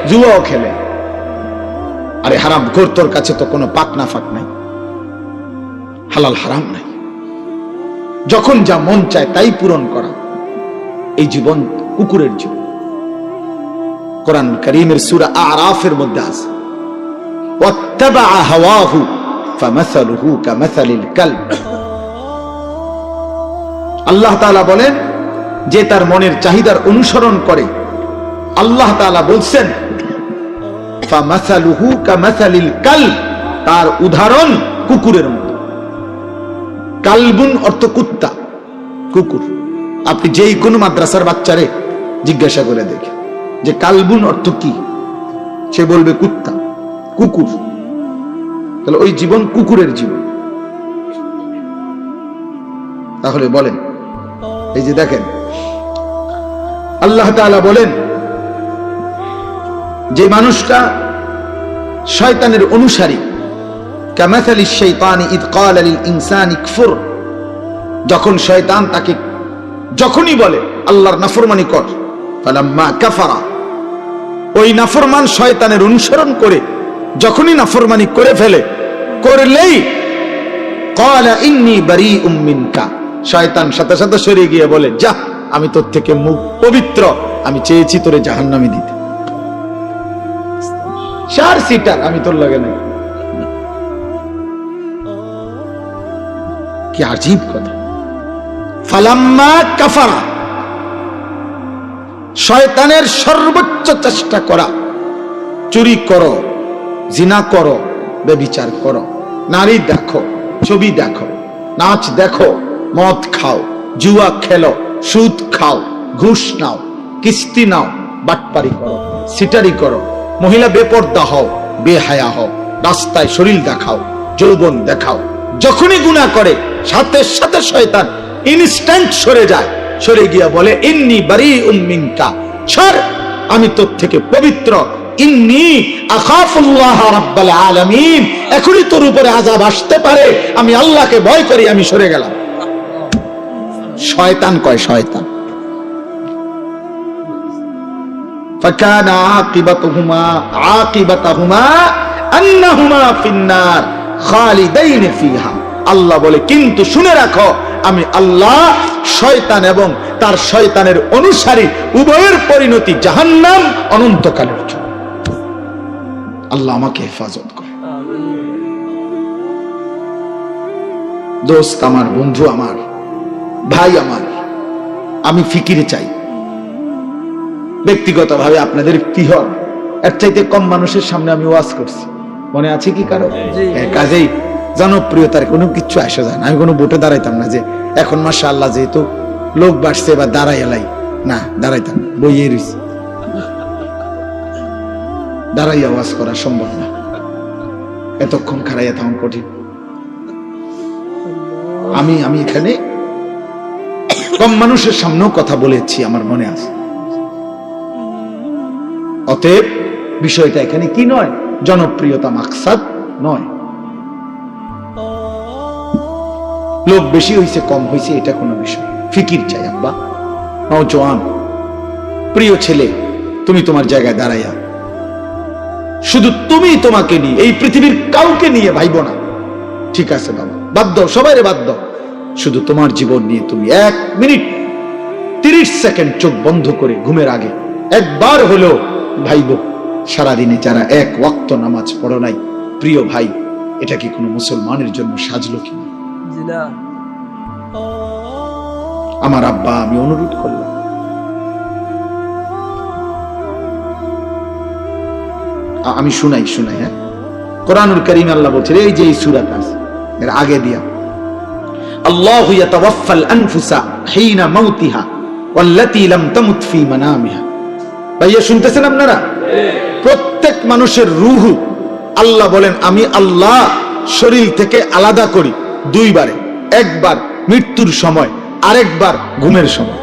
জুয়াও খেলে, আরে হারাম খোর, তোর কাছে তো কোনো পাক না ফাক নাই, হালাল হারাম নাই, যখন যা মন চায় তাই পূরণ করা, এই জীবন কুকুরের জীবন। কোরআন কারীমের সূরা আরাফের মধ্যে আছে ওয়াত্তাবা হাওয়াহু ফামাসালুহু কামাসালিল কালব। আল্লাহ তাআলা বলেন যে তার মনের চাহিদার অনুসরণ করে, আল্লাহ তাআলা বলছেন ফামাসালুহু কামাসালিল কালব, তার উদাহরণ কুকুরের মতো। কালবুন অর্থ কুত্তা, কুকুর। আপনি যেই কোনো মাদ্রাসার বাচ্চারে জিজ্ঞাসা করে দেখেন যে কালবুন অর্থ কি, সে বলবে কুত্তা, কুকুর। তাহলে ওই জীবন কুকুরের জীবন। তাহলে বলেন, এই যে দেখেন আল্লাহ তাআলা বলেন যে মানুষটা শয়তানের অনুসারী, কামাসালিশ শাইতানি ইয ক্বালা লিল ইনসানি কফুর, যখন শয়তান তাকে যখনই বলে আল্লাহর নাফরমানি কর, ফালাম্মা কাফারা, ওই নাফরমান শয়তানের অনুসরণ করে যখনই নাফরমানি করে ফেলে, করলেই ক্বালা ইন্নী বারীউম মিনকা, শয়তান সাথে সাথে সরে গিয়ে বলে যা, আমি তোর থেকে পবিত্র, আমি চেয়েছি তোরে জাহান্নামে দিতে, চার সিটার আমি তোর লাগে নাই। কি আজীব কথা। ফালাম্মা কাফারা, শয়তানের সর্বোচ্চ চেষ্টা করা, চুরি করো, জিনা করো, ব্যভিচার করো, নারী দেখো, ছবি দেখো, নাচ দেখো, মদ খাও, জুয়া খেলো, সুদ খাও, ঘুষ নাও, কিস্তি নাও, বাটপারি করো, সিটারি করো, মহিলা বেপর্দা হও, বেহায়া হও, রাস্তায় শরীর দেখাও, যৌবন দেখাও। যখনই গুনাহ করে সাথে সাথে শয়তান ইনস্ট্যান্ট সরে যায়, সরে গিয়া বলে ইন্নী বারীউম মিনকা, সর, আমি তোর থেকে পবিত্র, ইন্নী আখাফুল্লাহ রাব্বাল আলামিন, এখনই তোর উপরে আযাব আসতে পারে, আমি আল্লাহকে ভয় করি, আমি সরে গেলাম। শয়তান কয়, শয়তান। ফাকানা আকিবাতুহুমা আন্নাহুমা ফিন্নার খালিদাইন ফিহা, আল্লাহ বলে কিন্তু শুনে রাখো, আমি আল্লাহ শয়তান এবং তার শয়তানের অনুসারী উভয়ের পরিণতি জাহান্নাম, অনন্তকালের জন্য। আল্লাহ আমাকে হেফাজত করে। দোস্ত আমার, বন্ধু আমার, ভাই আমার, আমি ফিকিরে চাই ব্যক্তিগতভাবে আপনাদের কি হয়, এর চাইতে কম মানুষের সামনে আমি ওয়াজ করছি, মনে আছে কি কারো? কাজেই জনপ্রিয়তার কোনো কিছু আসে যায় না। আমি কোনো ভোটে দাঁড়াইতাম না যে এখন মাশাআল্লাহ যেহেতু লোক বাড়ছে বা দাঁড়াই এলাই, না দাঁড়াইতাম, বইয়ে রয়েছি, দাঁড়াই আওয়াজ করা সম্ভব না, এতক্ষণ খাড়াইয়া থাকুন কঠিন। আমি এখানে কম মানুষের সামনেও কথা বলেছি, আমার মনে আছে। অতএব বিষয়টা এখানে কি নয়, জনপ্রিয়তা মাকসাদ নয়, লোক বেশি হয়েছে কম হয়েছে এটা কোনো বিষয়। ফিকির চাই আব্বা, নওজোয়ান প্রিয় ছেলে, তুমি তোমার জায়গায় দাঁড়াইয়া শুধু তুমি তোমাকে নিয়ে, এই পৃথিবীর কাউকে নিয়ে ভাইবো না, ঠিক আছে বাবা, বাদ দাও, সবাইরে বাদ দাও, শুধু তোমার জীবন নিয়ে তুমি 1 মিনিট 30 সেকেন্ড চোখ বন্ধ করে ঘুমের আগে একবার হলো ভাইবো, সারাদিনে যারা 1 ওয়াক্ত নামাজ পড়ো নাই, প্রিয় ভাই, এটা কি কোনো মুসলমানের জন্য সাজলো কিনা? আমার আব্বা, আমি অনুরোধ করলাম, আমি শুনাই, হ্যাঁ, কোরআনুল কারীম আল্লাহ বলছে, এই যে এই সূরাটা আছে এর আগে দিয়া, আল্লাহু ইয়াতাওয়াফাল আনফুসা হিনা মাউতিহা ওয়াল্লাতী লাম তামুত ফি মানামিহা। ভাইয়া শুনতেছেন আপনারা? প্রত্যেক মানুষের রূহ আল্লাহ বলেন আমি আল্লাহ শরীর থেকে আলাদা করি 2 বারে, একবার মৃত্যুর সময়, আরেকবার ঘুমের সময়।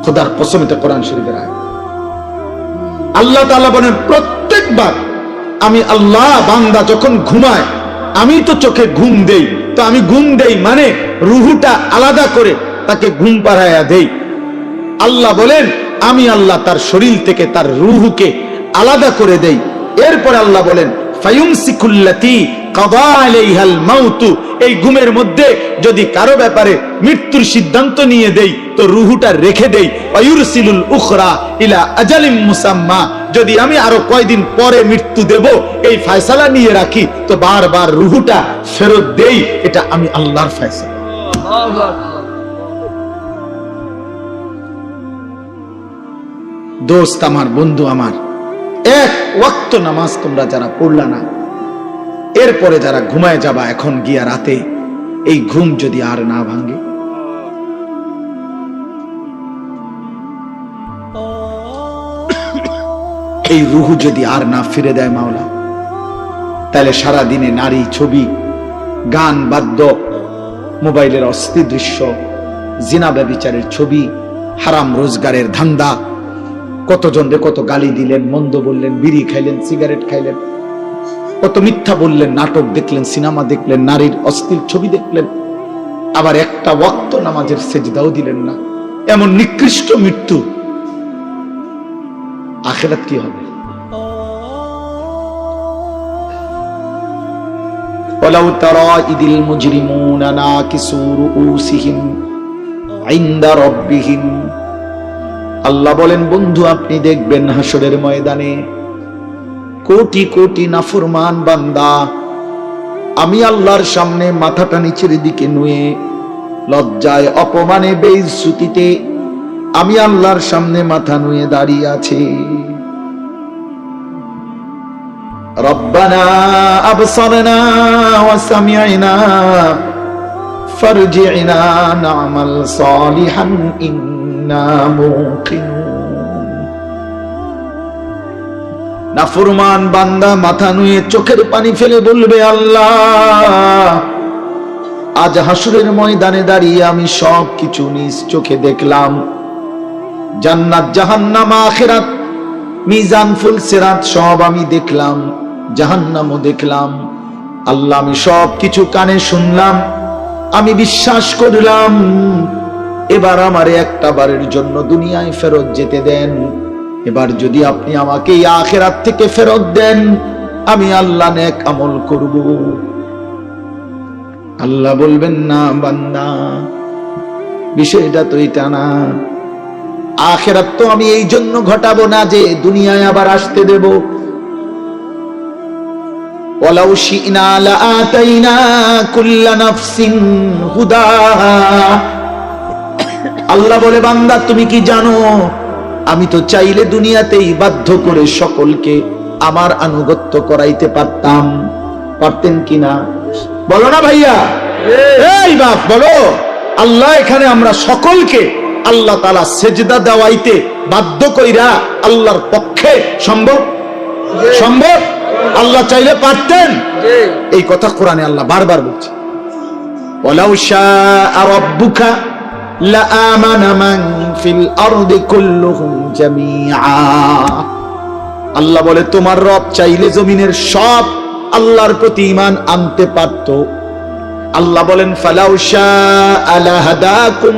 খোদার কসম, এটা কোরআন শরীফের আয়াত। আল্লাহ তাআলা বলেন প্রত্যেকবার আমি আল্লাহ, বান্দা যখন ঘুমায়, আমি তো চোখে ঘুম দেই, তো আমি ঘুম দেই মানে রুহুটা আলাদা করে তাকে ঘুম পাড়াইয়া দেই। আল্লাহ বলেন আমি আল্লাহ তার শরীর থেকে তার রুহুকে আলাদা করে দেই। এরপর আল্লাহ বলেন ফায়ুমসিকুল্লাতি কাদা আলাইহাল মাউতু, এই ঘুমের মধ্যে যদি কারো ব্যাপারে মৃত্যুর সিদ্ধান্ত নিয়ে দেই তো রুহুটা রেখে দেই। ওয়ায়ুরসিলুল উখরা ইলা আজালিম মুসাম্মা, যদি আমি আরো কয়দিন পরে মৃত্যু দেব এই ফয়সালা নিয়ে রাখি তো বারবার রুহুটা ফেরত দেই। এটা আমি আল্লাহর ফয়সালা। দোস্ত আমার, বন্ধু আমার, এক ওয়াক্ত নামাজ তোমরা যারা পড়লা না, এরপরে যারা ঘুমায় যাবা এখন গিয়া রাতে, এই ঘুম যদি আর না ভাঙে, এই রুহু যদি আর না ফিরে দেয় মাওলা, তাহলে সারা দিনে নারী, ছবি, গান, বাদ্য, মোবাইলের অস্থির দৃশ্য, জিনা ব্যভিচারের ছবি, হারাম রোজগারের ধান্দা, কতজনরে কত গালি দিলেন, মন্দ বললেন, বিড়ি খাইলেন, সিগারেট খাইলেন, কত মিথ্যা বললেন, নাটক দেখলেন, সিনেমা দেখলেন, নারীর অশ্লীল ছবি দেখলেন, আবার একটা ওয়াক্ত নামাজের সেজদাও দিলেন না। এমন নিকৃষ্ট মৃত্যু, আখিরাত কি হবে? ওয়ালাউ তারা ইদিল মুজরিমুনা নাকিসু রুউসিহিম ইনদা রাব্বিহিম, আল্লাহ বলেন বন্ধু আপনি দেখবেন হাসরের ময়দানে কোটি কোটি নাফরমান বান্দা আমি আল্লাহর সামনে মাথাটা নিচের দিকে নুয়ে লজ্জায়, অপমানে, বেইজ্জতিতে আমি আল্লাহর সামনে মাথা নুয়ে দাঁড়িয়ে আছে। রব্বানা আবসারনা ওয়া সামি'না ফারজি'না না'মাল সালিহান ইন্না মুকিনুন। নাফরমান বান্দা মাথা নুয়ে চোখের পানি ফেলে বলবে আল্লাহ আজ হাসরের ময়দানে দাঁড়িয়ে আমি সব কিছু নিজ চোখে দেখলাম, জান্নাত, জাহান্নাম, আখিরাত, মিজান, ফুলসিরাত সব আমি দেখলাম, জাহান্নামও দেখলাম। আল্লাহ আমি সব কিছু কানে শুনলাম, আমি বিশ্বাস করলাম, এবার আমারে একটা বারের জন্য দুনিয়ায় ফেরত যেতে দেন। এবার যদি আপনি আমাকে এই আখিরাত থেকে ফেরত দেন আমি আল্লাহ নেক আমল করব। আল্লাহ বলবেন না বান্দা, বিষয়টা তো এটা না, আখিরাত তো আমি এই জন্য ঘটাবো না যে দুনিয়ায় আবার আসতে দেব। ওয়ালাউ শি'না লাআতাইনা কুল্লা নাফসিন হুদাহা, আল্লাহ বলে বান্দা তুমি কি জানো আমি তো চাইলে দুনিয়াতেই বাধ্য করে সকলকে আমার আনুগত্য করাইতে পারতাম। পারতেন কিনা বলো না ভাইয়া? এই বাপ বলো, আল্লাহ এখানে আমরা সকলকে আল্লাহ তাআলা সেজদা দেওয়াইতে বাধ্য কইরা আল্লাহর পক্ষে সম্ভব? সম্ভব? আল্লাহ চাইলে পারতেন। এই কথা কোরআনে আল্লাহ বারবার বলছে, ওয়ালাউ শাআ রাব্বুকা লাআমানা মান ফিল আরদি কুল্লুহুম জামিআ। আল্লাহ বলে তোমার রব চাইলে জমিনের সব আল্লাহর প্রতি ঈমান আনতে পারত। আল্লাহ বলেন ফালাউ শাআ লাহাদাকুম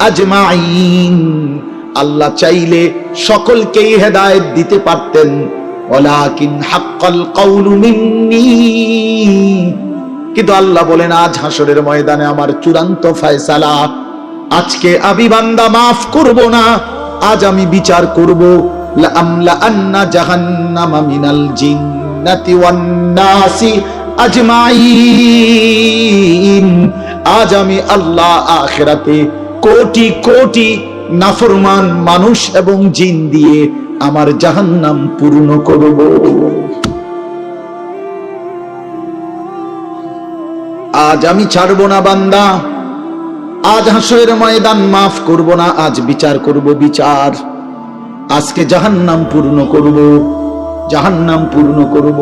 আজমাইন, আল্লাহ চাইলে সকলকেই হেদায়েত দিতে পারতেন। ওয়ালাকিন হাক্কাল কাউলু মিন্নী, কিন্তু আল্লাহ বলেন আজ হাসরের ময়দানে আমার চূড়ান্ত ফয়সালা, আজকে আমি বান্দা মাফ করব না, আজ আমি বিচার করব। লাআমলা আন্না জাহান্নামা মিনাল জিন্নাতি ওয়ান নাসি আজমাইন, আজ আমি আল্লাহ আখিরাতে কোটি কোটি নাফরমান মানুষ এবং জিন দিয়ে আমার জাহান্নাম পূর্ণ করব। আজ আমি ছাড়ব না বান্দা, আজ হাসরের ময়দান মাফ করব না, আজ বিচার করব। বিচার আজকে জাহান্নাম পূর্ণ করব, জাহান্নাম পূর্ণ করব।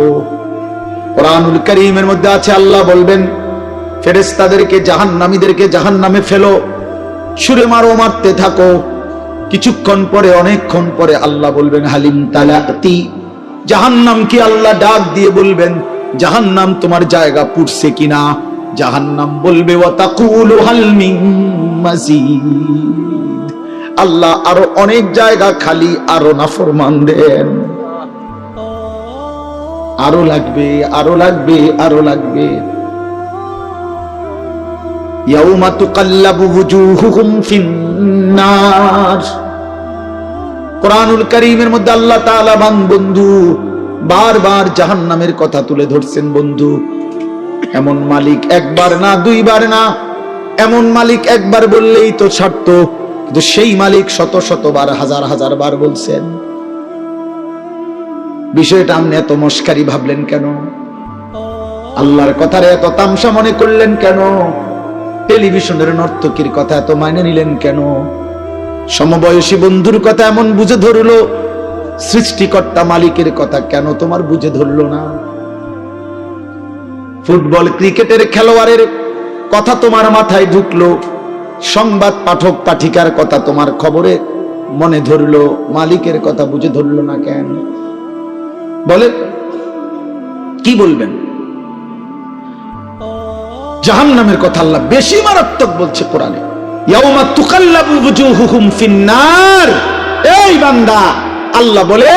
কোরআনুল কারীমের মধ্যে আছে আল্লাহ বলবেন ফেরেশতাদেরকে জাহান্নামীদেরকে জাহান্নামে ফেলো, ছুঁড়ে মারো, মারতে থাকো। কিছুক্ষণ পরে, অনেকক্ষণ পরে আল্লাহ বলবেন হালিম তালাতি, জাহান্নাম কি আল্লাহ ডাক দিয়ে বলবেন জাহান্নাম তোমার জায়গা পুড়ছে কিনা? জাহান্নাম বলবে ওয়া তাকুলু হাল মিন মাজিদ, আল্লাহ আরো অনেক জায়গা খালি, আরো নাফরমান দেন। আরো লাগবে, আরো লাগবে, আরো লাগবে। ইয়াউমা তুকাল্লাবু ওয়ুজুহুহুম ফিন্নার। কোরআনুল কারীমের মধ্যে আল্লাহ তাআলা বন্ধু বারবার জাহান্নামের কথা তুলে ধরছেন। বন্ধু, এমন মালিক একবার না, দুইবার না, এমন মালিক একবার বললেই তো ছাড়তো, কিন্তু সেই মালিক শত শতবার, হাজার হাজার বার বলছেন। বিষয়টা আপনি এত মস্কারি ভাবলেন কেন? আল্লাহর কথারে এত তামসা মনে করলেন কেন? টেলিভিশনের নর্তকীর কথা এত মাইনে নিলেন কেন? সমবয়সী বন্ধুর কথা এমন বুঝে ধরলো, সৃষ্টিকর্তা মালিকের কথা কেন তোমার বুঝে ধরলো না? ফুটবল ক্রিকেটের খেলোয়াড়ের কথা তোমার মাথায় ঢুকলো, সংবাদ পাঠক পাঠিকার কথা তোমার খবরে মনে ধরলো, মালিকের কথা বুঝে ধরলো না কেন? বলে কি বলবেন? জাহান্নামের কথা আল্লাহ বেশি মারাত্মক বলছে কোরআনে। ইয়াউমা তুকাল্লাবু ওয়ুজুহুহুম ফিন্নার। এই বান্দা, আল্লাহ বলে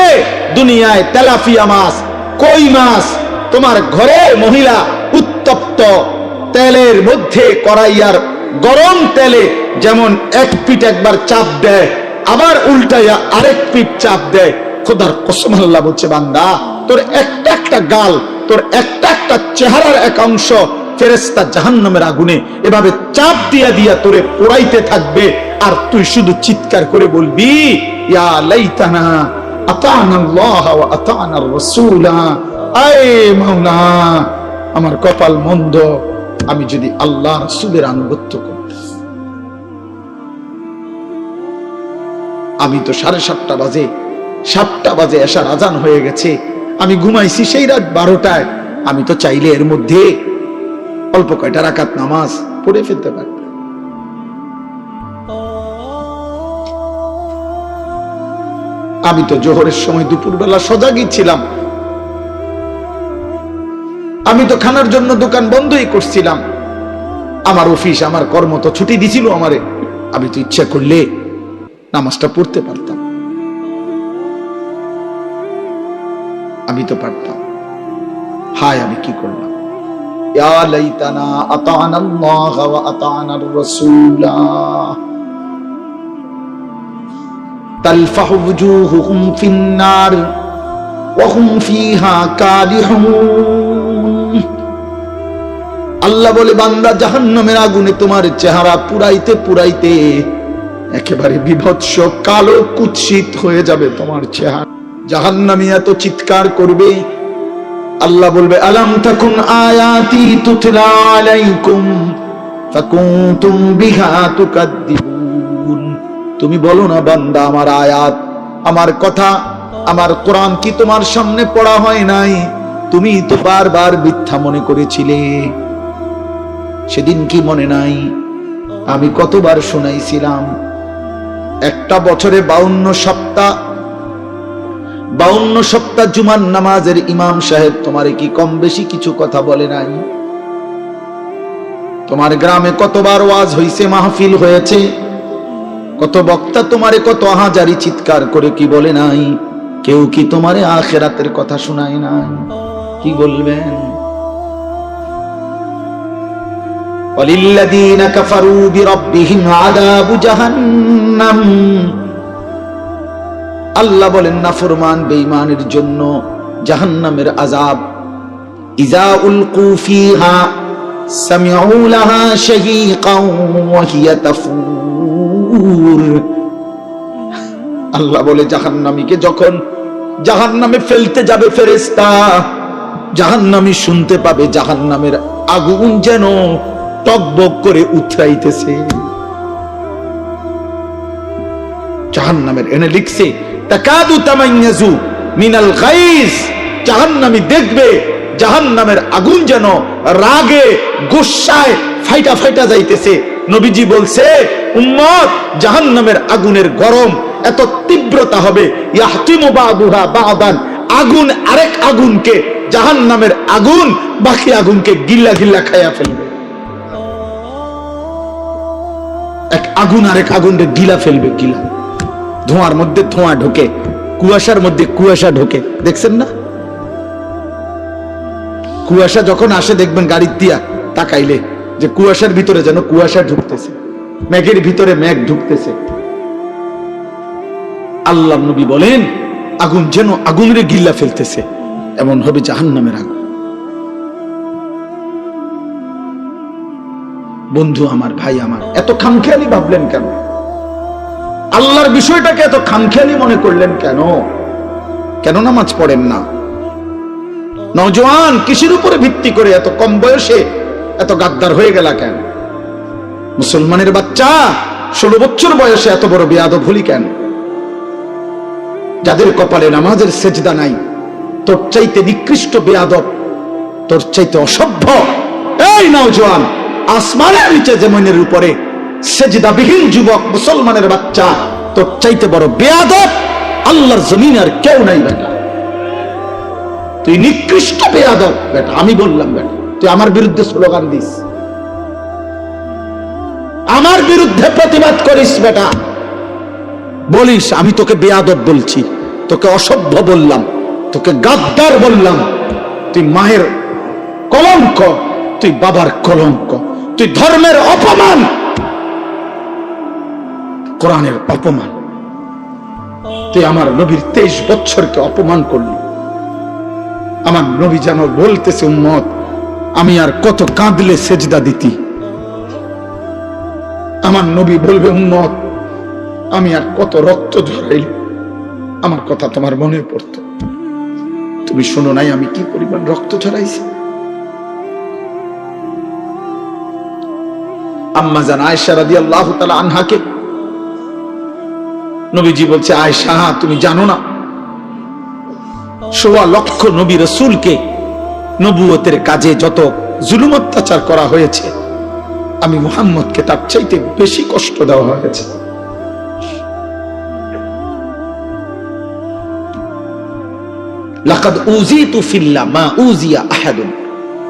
দুনিয়ায় তেলাপিয়া মাছ, কই মাছ তোমার ঘরে মহিলা উত্তপ্ত তেলের মধ্যে, কড়াইয়ার গরম তেলে যেমন এক পিঠ একবার চাপ দেয়, আবার উল্টাইয়া আরেক পিঠ চাপ দেয়। খোদার কসম আল্লাহ বলছে, বান্দা তোর একটা একটা গাল, তোর একটা একটা চেহারার এক অংশ ফেরেশতা জাহান্নামের আগুনে এভাবে চাপ দিয়া দিয়া তোরে পোড়াইতে থাকবে, আর তুই শুধু চিৎকার করে বলবি, ইয়া লাইতানা আতানাল্লাহ ওয়া আতানার রাসূলা। আয় মাওলা, আমার কপাল মন্দ, আমি যদি আল্লাহ রাসূলের আনুগত্য করতাম। আমি তো 7:30 বাজে এশার আজান হয়ে গেছে, আমি ঘুমাইছি সেই রাত 12টায়। আমি তো চাইলে এর মধ্যে অল্প কয়টা রাকাত নামাজ পড়ে ফেলতে পারতাম। আমি তো জোহরের সময় দুপুরবেলা সজাগই ছিলাম। আমি তো খানার জন্য দোকান বন্ধই করছিলাম। আমার অফিস, আমার কর্ম তো ছুটি দিছিল আমারে। আমি তো ইচ্ছা করলে নামাজটা পড়তে পারতাম, আমি তো পারতাম। হায়, আমি কি করলাম? ইয়া লাইতানা আতানাল্লাহ ওয়া আতানার রাসূলা তালফাহু ওয়ুজুহুহুম ফিন্নার ওয়া হুম ফিহা কালিহুন। আল্লাহ বলে, বান্দা জাহান্নামের আগুনে তোমার চেহারা পুরাইতে পুরাইতে একেবারে বিভৎস কালো কুৎসিত হয়ে যাবে তোমার চেহারা। জাহান্নামী এত চিৎকার করবে, আল্লাহ বলবে, আলাম তাকুন আয়াতি তুতলা আলাইকুম ফাকুনতুম বিহা তুকাদ্দিবুন। তুমি বলো না বান্দা, আমার আয়াত, আমার কথা, আমার কোরআন কি তোমার সামনে পড়া হয় নাই? তুমি তো বারবার মিথ্যা মনে করেছিলে। সেদিন কি মনে নাই আমি কতবার শোনাইছিলাম? একটা বছরে 52 সপ্তাহ জুমার নামাজের ইমাম সাহেব তোমারে কি কম বেশি কিছু কথা বলে নাই? তোমার গ্রামে কতবার ওয়াজ হইছে, মাহফিল হয়েছে, কত বক্তা তোমারে কত হাজারি চিৎকার করে কি বলে নাই? কেউ কি তোমারে আখিরাতের কথা শোনায় নাই? কি বলবেন? ওয়ালিল্লাযীনা কাফারু বিরাব্বিহিম আযাবু জাহান্নাম। আল্লাহ বলেন, নাফরমান বেঈমানের জন্য জাহান্নামের আযাব। ইযা উলকু ফিহা সামিউ লাহা শাহীকাও ওয়া হিয়া তাফুর। আল্লাহ বলে, জাহান্নামীকে যখন জাহান্নামে ফেলতে যাবে ফেরেশতা, জাহান্নামী শুনতে পাবে জাহান্নামের আগুন যেন টকবক করে উতরাইতেছে। জাহান্নামের এনে লিখছে, তাকাদু তামাইয়াজু মিনাল গাইজ। জাহান্নামী দেখবে জাহান্নামের আগুন যেন রাগে গোসায় ফাইটা ফাইটা যাইতেছে। নবীজি বলছে, উম্মত, জাহান্নামের আগুনের গরম এত তীব্রতা হবে, ইয়াহতিমু বাদুহা বাদান, আগুন আরেক আগুনকে, জাহান্নামের আগুন বাকি আগুনকে গিল্লা গিল্লা খাইয়া ফেলবে। এক আগুন আরেক আগুনকে গিলা ফেলবে, গিলা। ধোঁয়ার মধ্যে ধোঁয়া ঢোকে, কুয়াশার মধ্যে কুয়াশা ঢোকে, দেখছেন না? কুয়াশা যখন আসে দেখবেন গাড়ির দিয়া তাকাইলে যে কুয়াশার ভিতরে যেন কুয়াশা ঢুকতেছে, মেঘের ভিতরে মেঘ ঢুকতেছে। আল্লাহ নবী বলেন আগুন যেন আগুনের গিল্লা ফেলতেছে, এমন হবে জাহান্নামের আগুন। বন্ধু আমার, ভাই আমার, এত খামখেয়ালি ভাবলেন কেন? আল্লাহর বিষয়টাকে এত খামখেয়ালি মনে করলেন কেন? কেন নামাজ পড়েন না? নওজোয়ান, কিসের উপরে ভিত্তি করে এত কম বয়সে এত গাদ্দার হয়ে গেল কেন? মুসলমানের বাচ্চা 16 বছর বয়সে এত বড় বেয়াদব হলি কেন? যাদের কপালে নামাজের সেজদা নাই, তোর চাইতে নিকৃষ্ট বেয়াদব, তোর চাইতে অসভ্য এই নওজোয়ান, আসমানের নিচে জমিনের উপরে সেজদাবিহীন যুবক মুসলমানের বাচ্চা, তোর চাইতে বড় বেয়াদব আল্লাহর জমিন আর কেউ নাই বেটা। তুই নিকৃষ্ট বেয়াদব বেটা। আমি বললাম বেটা, তুই আমার বিরুদ্ধে স্লোগান দিস, আমার বিরুদ্ধে প্রতিবাদ করিস বেটা, বলিস আমি তোকে বেয়াদব বলছি, তোকে অসভ্য বললাম, তোকে গাদ্দার বললাম, তুই মায়ের কলঙ্ক, তুই বাবার কলঙ্ক, তুই ধর্মের অপমান, কোরআনের অপমান, তুই আমার নবীর 23 বছরকে অপমান করলি। আমার নবী যেন বলতেছে উম্মত, আমি আর কত কাঁদলে সেজদা দিতি। আমার নবী বলবে উম্মত, আমি আর কত রক্ত ঝরাইল, আমার কথা তোমার মনে পড়তো, তুমি শোনো নাই আমি কি পরিমাণ রক্ত ঝরাইছি। আম্মা জান আয়েশা রাদিয়াল্লাহু তাআলা আনহাকে নবীজি বলছে, আয়েশা তুমি জানো না 1.25 লক্ষ নবী রাসূলকে নবুয়তের কাজে যত জুলুম অত্যাচার করা হয়েছে, আমি মুহাম্মদকে তার চাইতে বেশি কষ্ট দেওয়া হয়েছে। লাকাদ উযিতু ফিল্লাহ মা উযিয়া আহাদুন,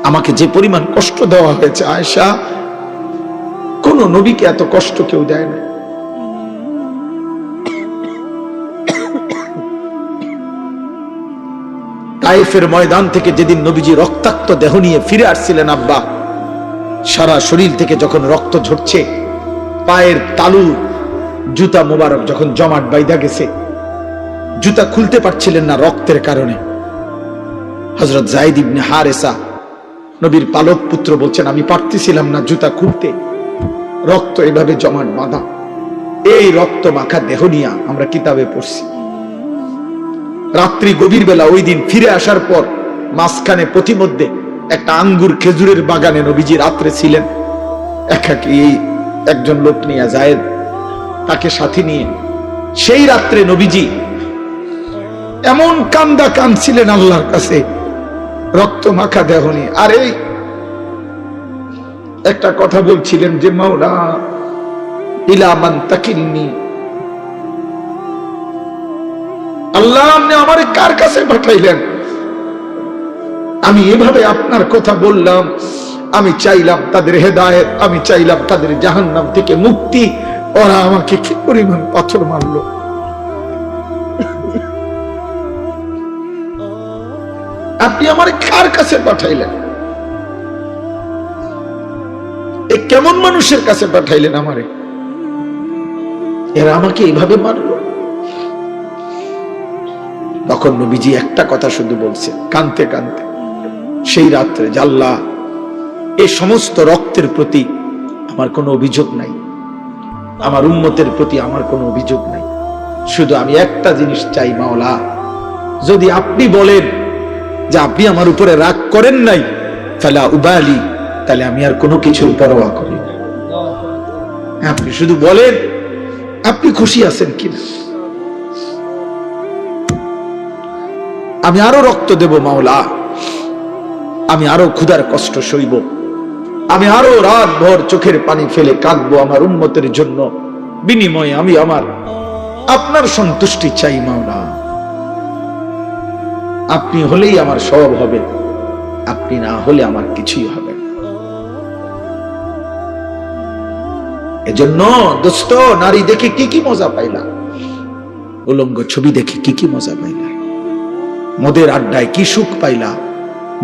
আমাকে যে পরিমাণ কষ্ট দেওয়া হয়েছে আয়েশা, কোন নবীকে এত কষ্ট কেউ দেয় না। তায়েফের ময়দান থেকে যেদিন নবীজি রক্তাক্ত দেহ নিয়ে ফিরে আসছিলেন, আব্বা সারা শরীর থেকে যখন রক্ত ঝরছে, পায়ের তালু জুতা মোবারক যখন জমাট বাইধা গেছে, জুতা খুলতে পারছিলেন না রক্তের কারণে, হযরত যায়েদ ইবনে হারেসা নবীর পালক পুত্র বলছেন, আমি পারতেছিলাম না জুতা খুলতে, রক্ত এভাবে জমাট বাঁধা। এই রক্ত মাখা দেহ নিয়ে আমরা কিতাবে পড়ছি। রাত্রি গভীর বেলা ওই দিন ফিরে আসার পর মাঝখানে প্রতিমধ্যে একটা আঙ্গুর খেজুরের বাগানে নবীজি রাত্রে ছিলেন একাকী, একজন লোক নিয়ে যায়েদ তাকে সাথে নিয়ে। সেই রাত্রে নবীজি এমন কান্দা কাঁদছিলেন আল্লাহর কাছে, রক্ত মাখা দেহ নিয়ে। আর এই একটা কথা বলছিলেন যে মাওলা ইলা মান তাকিলনি, আল্লাহ আপনি আমারে কার কাছে পাঠাইলেন? আমি এভাবে আপনার কথা বললাম, আমি চাইলাম তাদের হেদায়েত, আমি চাইলাম তাদের জাহান্নাম থেকে মুক্তি, ওরা আমাকে কি পরিমাণ পাথর মারলো। আপনি আমারে কার কাছে পাঠাইলেন? এ কেমন মানুষের কাছে পাঠাইলেন আমারে? এরা আমাকে এইভাবে মারলো। তখন নবীজি একটা কথা শুধু বলছে কাঁদতে কাঁদতে সেই রাত্রে, যে আল্লাহ এই সমস্ত রক্তের প্রতি আমার কোনো অভিযোগ নাই, আমার উম্মতের প্রতি আমার কোনো অভিযোগ নাই, শুধু আমি একটা জিনিস চাই মাওলা, যদি আপনি বলেন যে আপনি আমার উপরে রাগ করেন নাই, ফালা উবালি, তাহলে আমি আর কোনো কিছুর পরোয়া করি না। আপনি শুধু বলেন আপনি খুশি আছেন কিনা, আমি আরো রক্ত দেব মাওলা, আমি আরো ক্ষুধার কষ্ট সইব, আমি আরো রাত ভর চোখের পানি ফেলে কাঁদবো আমার উম্মতের জন্য, বিনিময়ে আমি আমার আপনার সন্তুষ্টি চাই মাওলা। আপনি হলেই আমার সব হবে, আপনি না হলে আমার কিছুই হবে না। এজন্য দোস্ত, নারী দেখে কি কি মজা পাইলা, উলঙ্গ ছবি দেখে কি কি মজা পাইলা, মদের আড্ডায় কি সুখ পাইলা,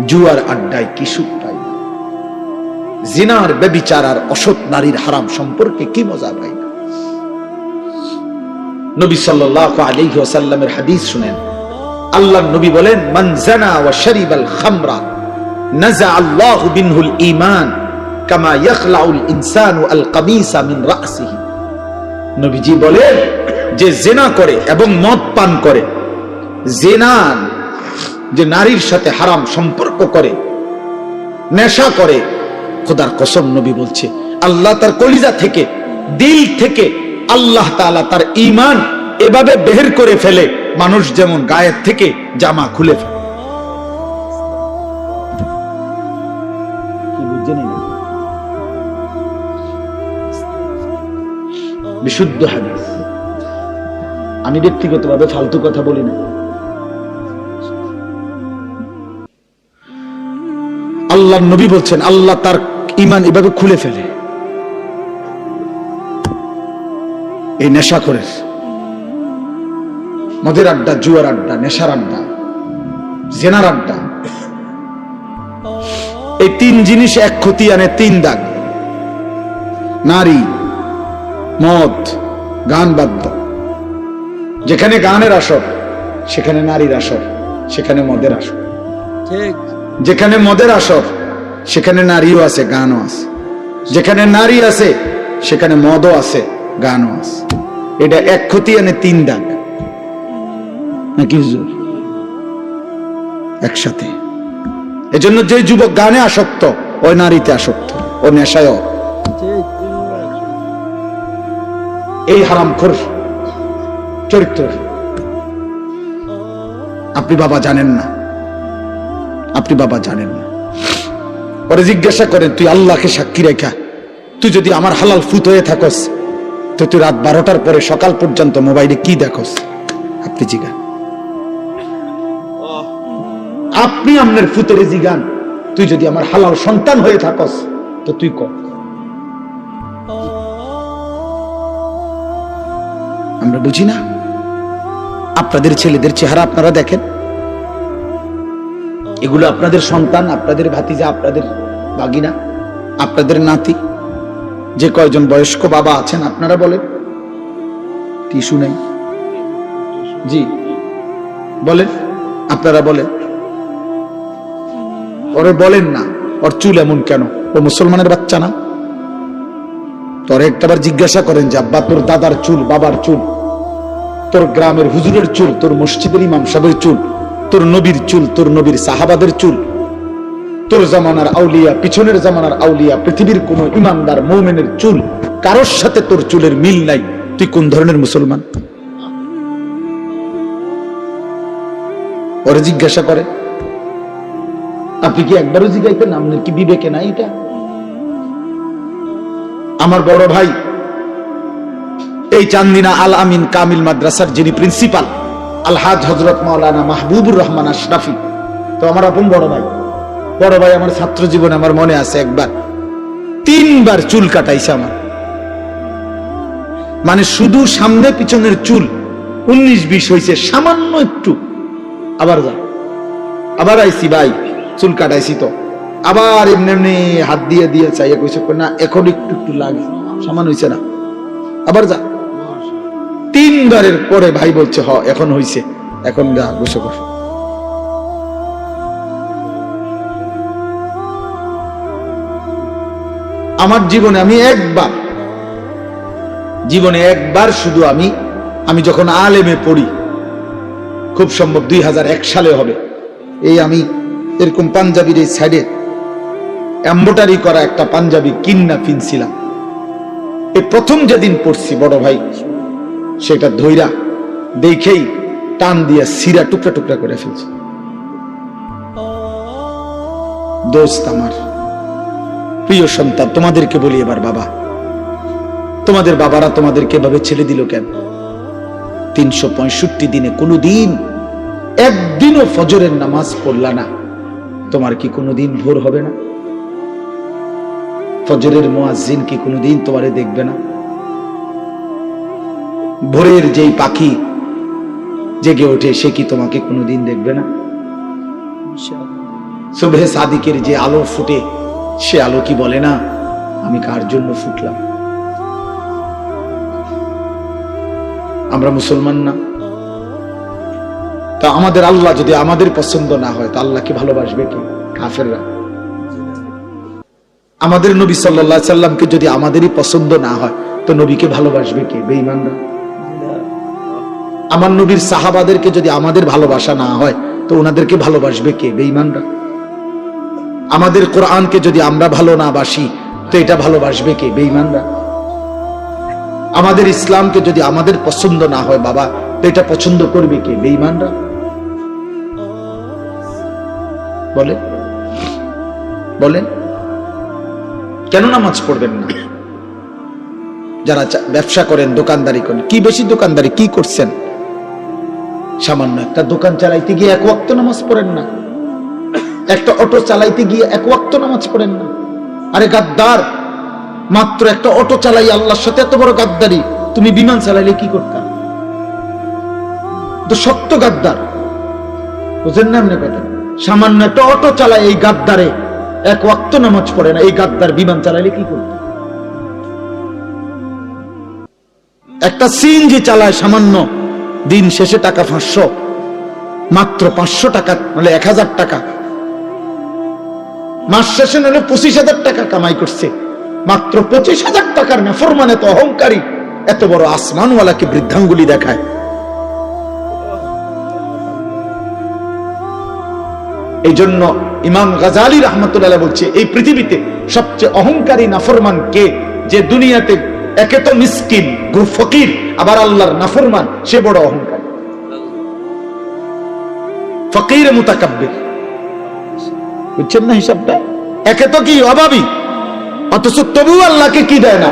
জুয়ার আড্ডায় কি সুখ পাই না, জিনার ব্যভিচার আর অসৎ নারীর হারাম সম্পর্কে কি মজা পাই না। নবী সাল্লাল্লাহু আলাইহি ওয়াসাল্লামের হাদিস শুনেন, আল্লাহর নবী বলেন, মান জানা ওয়া শারিবাল খামরা নাযা আল্লাহু বিনহুল ঈমান কামা ইয়াখলাউল ইনসানু আল কামিসা মিন রাসিহি। নবীজি বলেন, যে জিনা করে এবং মদ পান করে, জিনা যে নারীর সাথে হারাম সম্পর্ক করে, নেশা করে, খোদার কসম নবী বলছে আল্লাহ তার কলিজা থেকে, দিল থেকে আল্লাহ তাআলা তার ঈমান এভাবে বের করে ফেলে, মানুষ যেমন গায়ের থেকে জামা খুলে ফেলে। কি বুঝছেন? বিশুদ্ধ হাদিস। আমি ব্যক্তিগতভাবে ফালতু কথা বলি না। আল্লাহর নবী বলছেন আল্লাহ তার ঈমান এভাবে খুলে ফেলে। এই নেশা করে, মদের আড্ডা, জুয়ার আড্ডা, নেশার আড্ডা, জেনার আড্ডা, এই তিন জিনিস এক ক্ষতি আনে, তিন দাগ। নারী, মদ, গান বাদ্য। যেখানে গানের আসর সেখানে নারীর আসর, সেখানে মদের আসর। যেখানে মদের আসর সেখানে নারীও আছে, গানও আছে। যেখানে নারী আছে সেখানে মদও আছে, গানও আছে। এটা এক ক্ষতি আনে, তিন দাগ নাকি হুজুর? একসাথে। এজন্য যে যুবক গানে আসক্ত, ওই নারীতে আসক্ত, ও নেশায়। এই হারামখোর চরিত্র আপনি বাবা জানেন না, আপনি বাবা জানেন না। পরে জিজ্ঞাসা করেন, তুই আল্লাহকে সাক্ষী রেখা, তুই যদি আমার হালাল ফুত হয়ে থাকস, তো তুই রাত 12টার পরে সকাল পর্যন্ত মোবাইলে কি দেখস? আপনি জিজ্ঞান, আপনি আপনার ফুতের জিগান, তুই যদি আমার হালাল সন্তান হয়ে থাকস, তো তুই কর। আমরা বুঝি না? আপনাদের ছেলেদের চেহারা আপনারা দেখেন, এগুলো আপনাদের সন্তান, আপনাদের ভাতিজা, আপনাদের ভাগিনা, আপনাদের নাতি। যে কয়জন বয়স্ক বাবা আছেন আপনারা বলেন, টিস্যু নেই? জি বলেন, আপনারা বলেন। ওরে বলেন না, ওর চুল এমন কেন? ও মুসলমানের বাচ্চা না? তোর একটাবার জিজ্ঞাসা করেন যে আব্বা, তোর দাদার চুল, বাবার চুল, তোর গ্রামের হুজুরের চুল, তোর মসজিদের ইমাম সাহেবের চুল, তোর নবীর চুল, তোর নবীর সাহাবাদের চুল, তোর জামানার আউলিয়া, পিছনের জামানার আউলিয়া, পৃথিবীর কোন ইমানদার মুমিনের চুল, কারোর সাথে তোর চুলের মিল নাই। তুই কোন ধরনের মুসলমান? ওরে জিজ্ঞাসা করে। আপনি কি একবারও জিজ্ঞাইতেন? আপনার কি বিবেকে নাই এটা? আমার বড় ভাই এই চান্দিনা আল আমিন কামিল মাদ্রাসার যিনি প্রিন্সিপাল, আলহাজ হযরত মাওলানা মাহবুবুর রহমান আশরাফি, তো আমার আপন বড় ভাই। বড় ভাই আমার ছাত্র জীবনে আমার মনে আছে একবার 3 বার চুল কাটাইছে আমার। মানে শুধু সামনে পিছনের চুল 19-20 হয়েছে, সামান্য একটু। আবার যা, আবার আইসি ভাই, চুল কাটাইছি তো, আবার এমনি এমনি হাত দিয়ে দিয়ে চাইয়া কইছে না এখন একটু একটু লাগে, সামান্য হয়েছে না, আবার যা। 3 বারের পরে ভাই বলছে হ এখন হইছে, এখন যা গোসল কর। আমার জীবনে একবার শুধু আমি যখন আলেমে পড়ি, খুব সম্ভব 2001 সালে হবে, এই আমি এরকম পাঞ্জাবির এই সাইডে এমব্রয়ডারি করা একটা পাঞ্জাবি কিন্না ফিনছিলাম। এই প্রথম যেদিন পড়ছি বড় ভাই, সেটা ধইরা দেখেই টান দিয়া সিরা টুকরা টুকরা করে ফেলছি। দোস্ত আমার, প্রিয় সন্তান, তোমাদেরকে বলি এবার, বাবা, তোমাদের বাবারা তোমাদেরকে এভাবে ছেড়ে দিল কেন? 365 দিনে কোনোদিন একদিনও ফজরের নামাজ পড়লা না, তোমার কি কোনোদিন ভোর হবে না? ফজরের মুয়াজ্জিন কি কোনোদিন তোমারে দেখবে না? ভোরের যেই পাখি জেগে ওঠে সে কি তোমাকে কোনোদিন দেখবে না? সুবহে সাদিকের যে আলো ফুটে, সে আলো কি বলে না আমি কার জন্য ফুটলাম? আমরা মুসলমান না? তা আমাদের আল্লাহ যদি আমাদের পছন্দ না হয়, তা আল্লাহকে ভালোবাসবে কে? কাফেররা। আমাদের নবী সাল্লাল্লাহু আলাইহি সাল্লামকে যদি আমাদেরই পছন্দ না হয়, তো নবীকে ভালোবাসবে কে? বেঈমানরা। আমার নবীর সাহাবাদেরকে যদি আমাদের ভালোবাসা না হয়, তো ওনাদেরকে ভালোবাসবে কে? বেঈমানরা। আমাদের কোরআনকে যদি আমরা ভালো না বাসি, তো এটা ভালোবাসবে কে? বেঈমানরা। আমাদের ইসলামকে যদি আমাদের পছন্দ না হয় বাবা, তো এটা পছন্দ করবে কে? বেঈমানরা। বলেন বলেন, কেন নামাজ পড়বেন না? যারা ব্যবসা করেন, দোকানদারি করেন, কি বেশি দোকানদারি কি করছেন? সামান্য একটা দোকান চালাইতে গিয়ে এক ওয়াক্ত নামাজ পড়েন না, একটা অটো চালাইতে গিয়ে এক ওয়াক্ত নামাজ পড়েন না। আরে গাদ্দার, মাত্র একটা অটো চালাই আল্লাহর সাথে এত বড় গাদ্দারি, তুমি বিমান চালাইলে কি করতা? তো সত্য গাদ্দার, বুঝেন না এমনি কথা? সামান্য একটা অটো চালায় এই গাদ্দারে এক ওয়াক্ত নামাজ পড়ে না, এই গাদ্দার বিমান চালাইলে কি করত? একটা সিএনজি চালায় সামান্য, দিন শেষে টাকা 500, মাত্র 500 টাকা নাহলে 1000 টাকা, মাস শেষে নাহলে 25,000 টাকা কামাই করছে, মাত্র 25,000 টাকার নাফরমান এত অহংকারী, এত বড় আসমানওয়ালাকে বৃদ্ধাঙ্গুলি দেখায়। এই জন্য ইমাম গাজালি রাহমাতুল্লাহ বলছে, এই পৃথিবীতে সবচেয়ে অহংকারী নাফরমান কে? যে দুনিয়াতে একে তো মিসকিন ফকির, আবার আল্লাহর নাফরমান, সে বড় অহংকারী। ফকির মুতাকাব্বির, বুঝছেন না হিসাবটা? একে তো কি অভাবী, অথচ তবু আল্লাহকে কি দেয় না?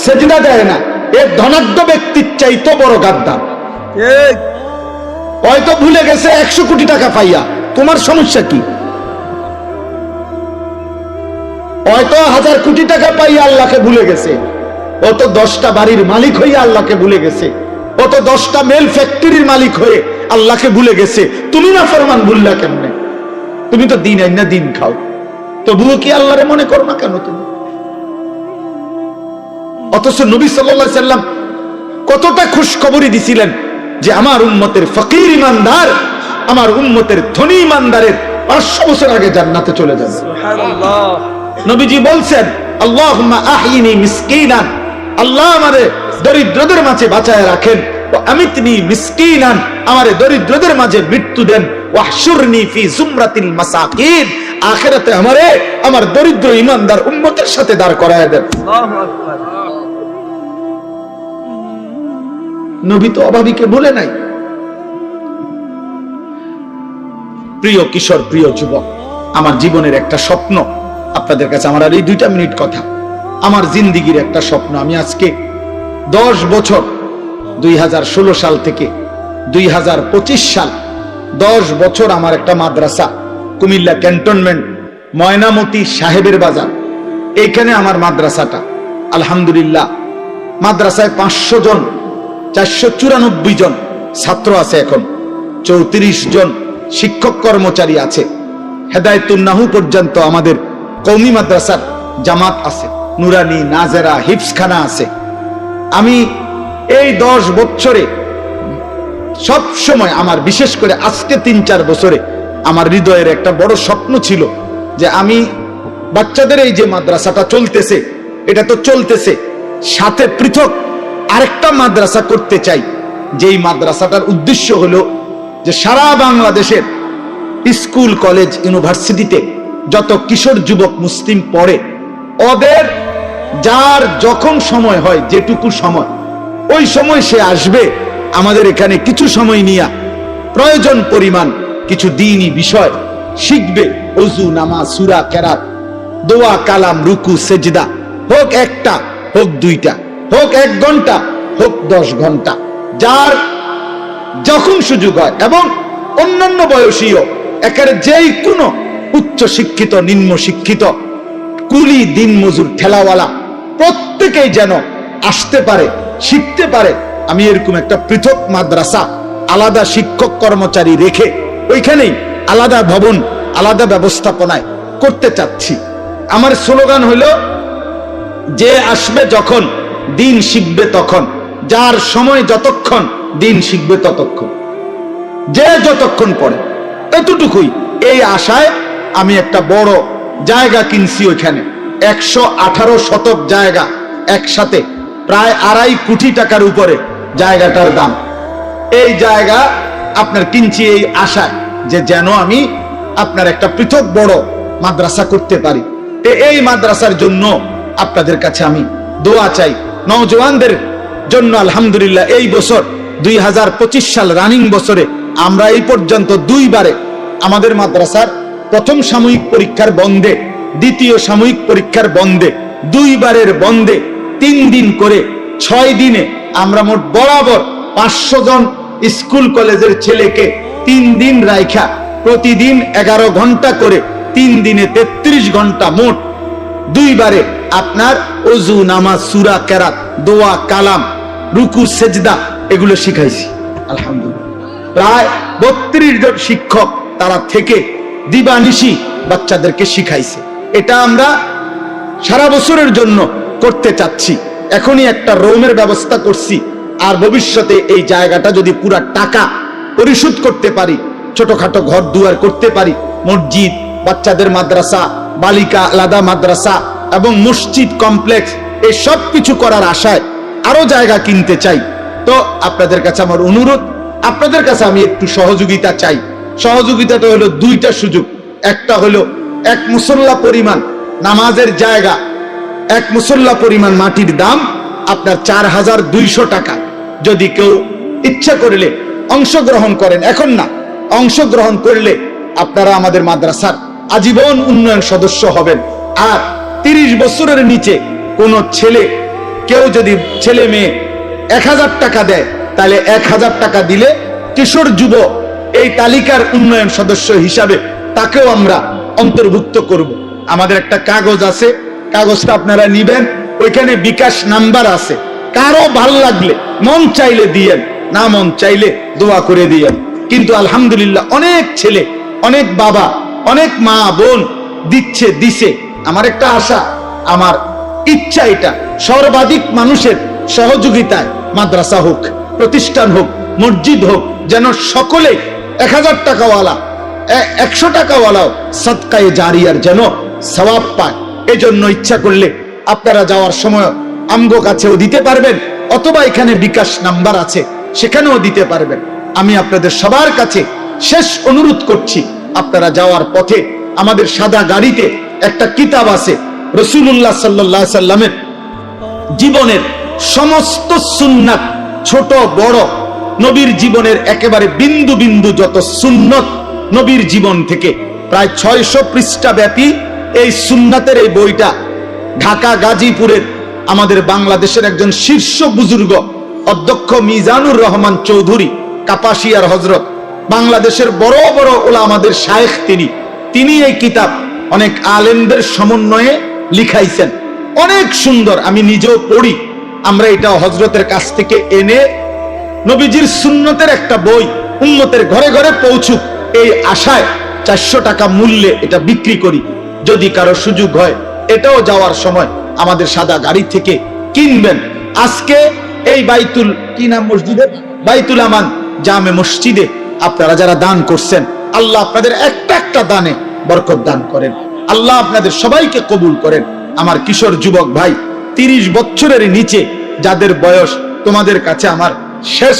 সেজদা দেয় না। এ ধনাঢ্য ব্যক্তির চাইতে বড় গাদ্দার। হয়তো ভুলে গেছে 100 কোটি টাকা পাইয়া, তোমার সমস্যা কি? হয়তো 1000 কোটি টাকা পাইয়া আল্লাহকে ভুলে গেছে, ও তো 10টা বাড়ির মালিক হইয়া আল্লাহকে ভুলে গেছে, ও তো 10টা মেল ফ্যাক্টরির মালিক হয়ে আল্লাহকে ভুলে গেছে। তুমি না ফরমান ভুললা কেমনে? তুমি তো দিন আইনা দিন খাও, তবুও কি আল্লাহরে মনে করো না কেন তুমি? অথচ নবী সাল্লাল্লাহু আলাইহি সাল্লাম কতটা খুশখবরি দিছিলেন যে আমার উম্মতের ফকির ইমানদার আমার উম্মতের ধনী ইমানদারের 500 বছর আগে জান্নাতে চলে যাবে। সুবহানাল্লাহ। নবীজি বলছেন, আল্লাহুম্মা আহয়িনি মিসকিনান, আল্লাহ আমারে দরিদ্রদের মাঝে বাঁচায় রাখেন, ওয়া আমিতনি মিসকিনান, আমারে দরিদ্রদের মাঝে মৃত্যু দেন, ওয়াহশুরনি ফি জুমরাতিল মাসাকিন, আখিরাতে আমারে আমার দরিদ্র ইমানদার উম্মতের সাথে দাঁড় করায় দেন। আল্লাহু আকবার। নবী তো অভাবীকে বলে নাই। প্রিয় কিশোর, প্রিয় যুবক, আমার জীবনের একটা স্বপ্ন আপনাদের কাছে, আমার আর এই 2টা মিনিট কথা, আমার জিন্দিগির একটা স্বপ্ন। আমি আজকে 10 বছর, 2016 সাল থেকে 2025 সাল, 10 বছর আমার একটা মাদ্রাসা, কুমিল্লা ক্যান্টনমেন্ট ময়নামতি সাহেবের বাজার, এইখানে আমার মাদ্রাসাটা। আলহামদুলিল্লাহ, মাদ্রাসায় 500 জন, 494 জন ছাত্র আছে, এখন 34 জন শিক্ষক কর্মচারী আছে। হেদায়েতুন নাহু পর্যন্ত আমাদের কওমি মাদ্রাসার জামাত আছে, নুরানি, নাজেরা, হিফজখানা আছে। আমি এই 10 বছরে সব সময় আমার, বিশেষ করে আজকে 3-4 বছরে আমার হৃদয়ের একটা বড় স্বপ্ন ছিল যে আমি বাচ্চাদের এই যে মাদ্রাসাটা চলতেছে, এটা তো চলতেছে, সাথে পৃথক আরেকটা মাদ্রাসা করতে চাই, যেই মাদ্রাসাটার উদ্দেশ্য হলো যে সারা বাংলাদেশের স্কুল, কলেজ, ইউনিভার্সিটিতে যত কিশোর যুবক মুসলিম পড়ে, ওদের যার যখন সময় হয়, যেটুকু সময়, ওই সময় সে আসবে আমাদের এখানে, কিছু সময় নিয়ে প্রয়োজন পরিমাণ কিছু দ্বীনি বিষয় শিখবে। ওযু, নামাজ, সূরা, কেরাত, দোয়া, কালাম, রুকু, সেজদা, হোক একটা, হোক 2টা, হোক 1 ঘন্টা, হোক 10 ঘন্টা, যার যখন সুযোগ হয়। এবং অন্যান্য বয়সীও, একেবারে যেই কোনো উচ্চ শিক্ষিত, নিম্ন শিক্ষিত, কুলি, দিন মজুর, ঠেলাওয়ালা, প্রত্যেকেই যেন আসতে পারে, শিখতে পারে। আমি এরকম একটা পৃথক মাদ্রাসা, আলাদা শিক্ষক কর্মচারী রেখে, ওইখানেই আলাদা ভবন, আলাদা ব্যবস্থাপনায় করতে চাচ্ছি। আমার স্লোগান হলো, যে আসবে যখন দিন শিখবে তখন, যার সময় যতক্ষণ দিন শিখবে ততক্ষণ, যে যতক্ষণ পড়ে এতটুকুই। এই আশায় আমি একটা বড় জায়গা কিনছি, ওইখানে 118 শতক জায়গা, একসাথে প্রায় 2.5 কোটি টাকার উপরে জায়গাটার দাম। এই জায়গা আপনার কিনছি এই আশায় যে যেন আমি আপনার একটা পৃথক বড় মাদ্রাসা করতে পারি। এই মাদ্রাসার জন্য আপনাদের কাছে আমি দোয়া চাই। নওজওয়ানদের জন্য আলহামদুলিল্লাহ এই বছর 2025 সাল রানিং বছরে আমরা এই পর্যন্ত 2 বারে আমাদের মাদ্রাসার প্রথম সাময়িক পরীক্ষার বন্ধে, দ্বিতীয় সাময়িক পরীক্ষার বন্ধে, 2 বারের বন্ধে 3 দিন করে 6 দিনে আমরা মোট বরাবর 500 জন স্কুল কলেজের ছেলেকে 3 দিন রাইখা প্রতিদিন 11 ঘন্টা করে 3 দিনে 33 ঘন্টা মোট 2 বারে আপনার ওযু, নামাজ, সূরা, কেরাত, দোয়া, কালাম, রুকু, সেজদা এগুলো শিখাইছি। আলহামদুলিল্লাহ প্রায় 32 জন শিক্ষক তারা থেকে দিবানিশি বাচ্চাদেরকে শিখাইছে। এটা আমরা সারা বছরের জন্য করতে চাচ্ছি। এখনই একটা রুমের ব্যবস্থা করছি, আর ভবিষ্যতে এই জায়গাটা যদি পুরা টাকা পরিশোধ করতে পারি, ছোটখাটো ঘর দুয়ার করতে পারি, মসজিদ, বাচ্চাদের মাদ্রাসা, বালিকা আলাদা মাদ্রাসা এবং মসজিদ কমপ্লেক্স, এই সব কিছু করার আশায় আরো জায়গা কিনতে চাই। তো আপনাদের কাছে আমার অনুরোধ, আপনাদের কাছে আমি একটু সহযোগিতা চাই। সহযোগিতাটা হলো 2টা সুযোগ। একটা হলো 1 মুসল্লা পরিমাণ নামাজের জায়গা, 1 মুসল্লা পরিমাণ মাটির দাম আপনার 4200 টাকা। যদি কেউ ইচ্ছা করলে অংশগ্রহণ করেন, এখন না, অংশগ্রহণ করলে আপনারা আমাদের মাদ্রাসার আজীবন উন্নয়ন সদস্য হবেন। আর 30 বছরের নিচে কোন ছেলে, কেউ যদি ছেলে মেয়ে 1000 টাকা দেয়, তাহলে 1000 টাকা দিলে কিশোর যুব এই তালিকার উন্নয়ন সদস্য হিসাবে তাকেও আমরা অন্তর্ভুক্ত করব। আমাদের একটা কাগজ আছে, কাগজটা আপনারা নিবেন, ওইখানে বিকাশ নাম্বার আছে। কারো ভাল লাগলে মন চাইলে দিয়েন, না মন চাইলে দোয়া করে দিয়েন। কিন্তু আলহামদুলিল্লাহ অনেক ছেলে, অনেক বাবা, অনেক মা বোন দিছে। আমার একটা আশা, আমার ইচ্ছা, এটা সর্বাধিক মানুষের সহযোগিতায় মাদ্রাসা হোক, প্রতিষ্ঠান হোক, মসজিদ হোক, যেন সকলে 1000 টাকাওয়ালা 100 টাকাওয়ালাও সদকায়ে জারিয়ার যেন সওয়াব পায়। এই জন্য ইচ্ছা করলে আপনারা যাওয়ার সময় আমগো কাছেও দিতে পারবেন, অথবা এখানে বিকাশ নাম্বার আছে সেখানেও দিতে পারবেন। আমি আপনাদের সবার কাছে শেষ অনুরোধ করছি, আপনারা যাওয়ার পথে আমাদের সাদা গাড়িতে একটা কিতাব আছে, রাসূলুল্লাহ সাল্লাল্লাহু আলাইহি সাল্লামের জীবনের সমস্ত সুন্নাত, ছোট বড়, নবীর জীবনের একেবারে বিন্দু বিন্দু যত সুন্নত নবীর জীবন থেকে, প্রায় 600 পৃষ্ঠা ব্যাপী এই সুন্নাতের এই বইটা ঢাকা গাজীপুরের আমাদের বাংলাদেশের একজন শীর্ষ বুজুর্গ অধ্যক্ষ মিজানুর রহমান চৌধুরী, কাপাসিয়ার হযরত, বাংলাদেশের বড় বড় ওলামাদের শায়েখ, তিনি এই কিতাব অনেক আলেমদের সমন্বয়ে লিখাইছেন। অনেক সুন্দর, আমি নিজেও পড়ি। আমরা এটা হযরতের কাছ থেকে এনে নবীজির সুন্নতের একটা বই উম্মতের ঘরে ঘরে পৌঁছুক, এই আশায় 400 টাকা মূল্যে এটা বিক্রি করি। যদি কারো সুযোগ হয়, এটাও যাওয়ার সময় আমাদের সাদা গাড়ি থেকে কিনবেন। আজকে এই বাইতুল, কি নাম মসজিদের, বাইতুল আমান জামে মসজিদে আপনারা যারা দান করছেন, আল্লাহ আপনাদের একটা একটা দানে বরকত দান করেন। আল্লাহ আপনাদের সবাইকে কবুল করেন। আমার কিশোর যুবক ভাই, 30 বছরের নিচে যাদের বয়স, তোমাদের কাছে আমার শেষ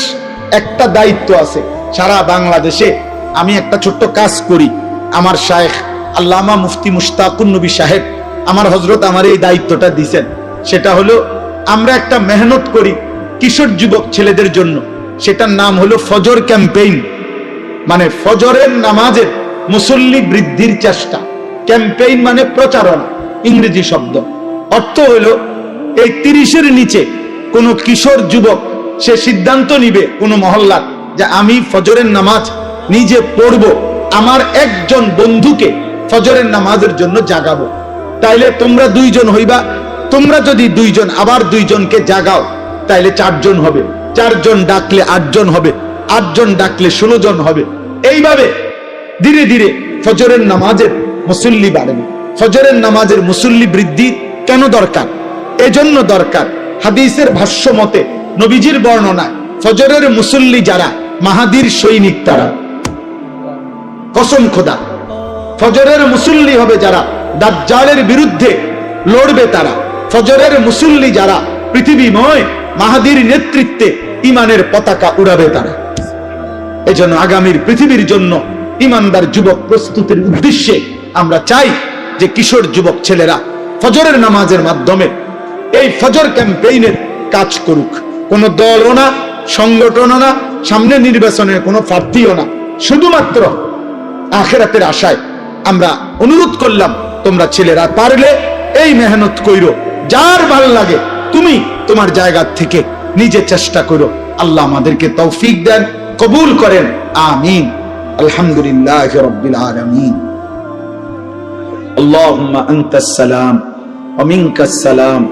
একটা দায়িত্ব আছে। সারা বাংলাদেশে আমি একটা ছোট্ট কাজ করি। আমার শায়েখ আল্লামা মুফতি মুশতাকুন নবী সাহেব, আমার হযরত আমার এই দায়িত্বটা দিয়েছেন। সেটা হলো আমরা একটা মেহনত করি কিশোর যুবক ছেলেদের জন্য, সেটার নাম হলো ফজর ক্যাম্পেইন, মানে ফজরের নামাজের মুসল্লি বৃদ্ধির চেষ্টা। ক্যাম্পেইন মানে প্রচারণা, ইংরেজি শব্দ। অর্থ হলো এই 30-এর নিচে কোন কিশোর যুবক সে সিদ্ধান্ত নিবে কোন মহল্লার যে আমি ফজরের নামাজ নিজে পড়ব, আমার একজন বন্ধুকে ফজরের নামাজের জন্য জাগাবো। তাইলে তোমরা 2 জন হইবা, তোমরা যদি 2 জন আবার 2 জনকে জাগাও, তাইলে 4 জন হবে, 4 জন ডাকলে 8 জন হবে, 8 জন ডাকলে 16 জন হবে। এইভাবে ধীরে ধীরে ফজরের নামাজের মুসল্লি বাড়েন। ফজরের নামাজের মুসল্লি বৃদ্ধি কেন দরকার? এজন্য দরকার, হাদিসের ভাষ্য মতে নবীজির বর্ণনায় ফজরের মুসল্লি যারা মাহাদির সৈনিক তারা, কসম খোদা, ফজরের মুসল্লি হবে যারা দাজ্জালের বিরুদ্ধে লড়বে তারা, ফজরের মুসল্লি যারা পৃথিবীময় মাহাদির নেতৃত্বে ইমানের পতাকা উড়াবে তারা। এজন্য আগামীর পৃথিবীর জন্য ইমানদার যুবক প্রস্তুতির উদ্দেশ্যে আমরা চাই যে কিশোর যুবক ছেলেরা ফজরের নামাজের মাধ্যমে এই ফজর ক্যাম্পেইনের কাজ করুক। কোন দলও না, সংগঠনও না, সামনে নির্বাচনের কোনো প্রার্থীও না, শুধুমাত্র আখিরাতের আশায় আমরা অনুরোধ করলাম, তোমরা ছেলেরা পারলে এই মেহনত কইরো, যার ভালো লাগে তুমি তোমার জায়গা থেকে নিজে চেষ্টা করো। আল্লাহ আমাদেরকে তৌফিক দেন, কবুল করেন, আমিন। আলহামদুলিল্লাহি রাব্বিল আলামিন। আল্লাহুম্মা আনতাস সালাম ওয়া মিনকাস সালাম,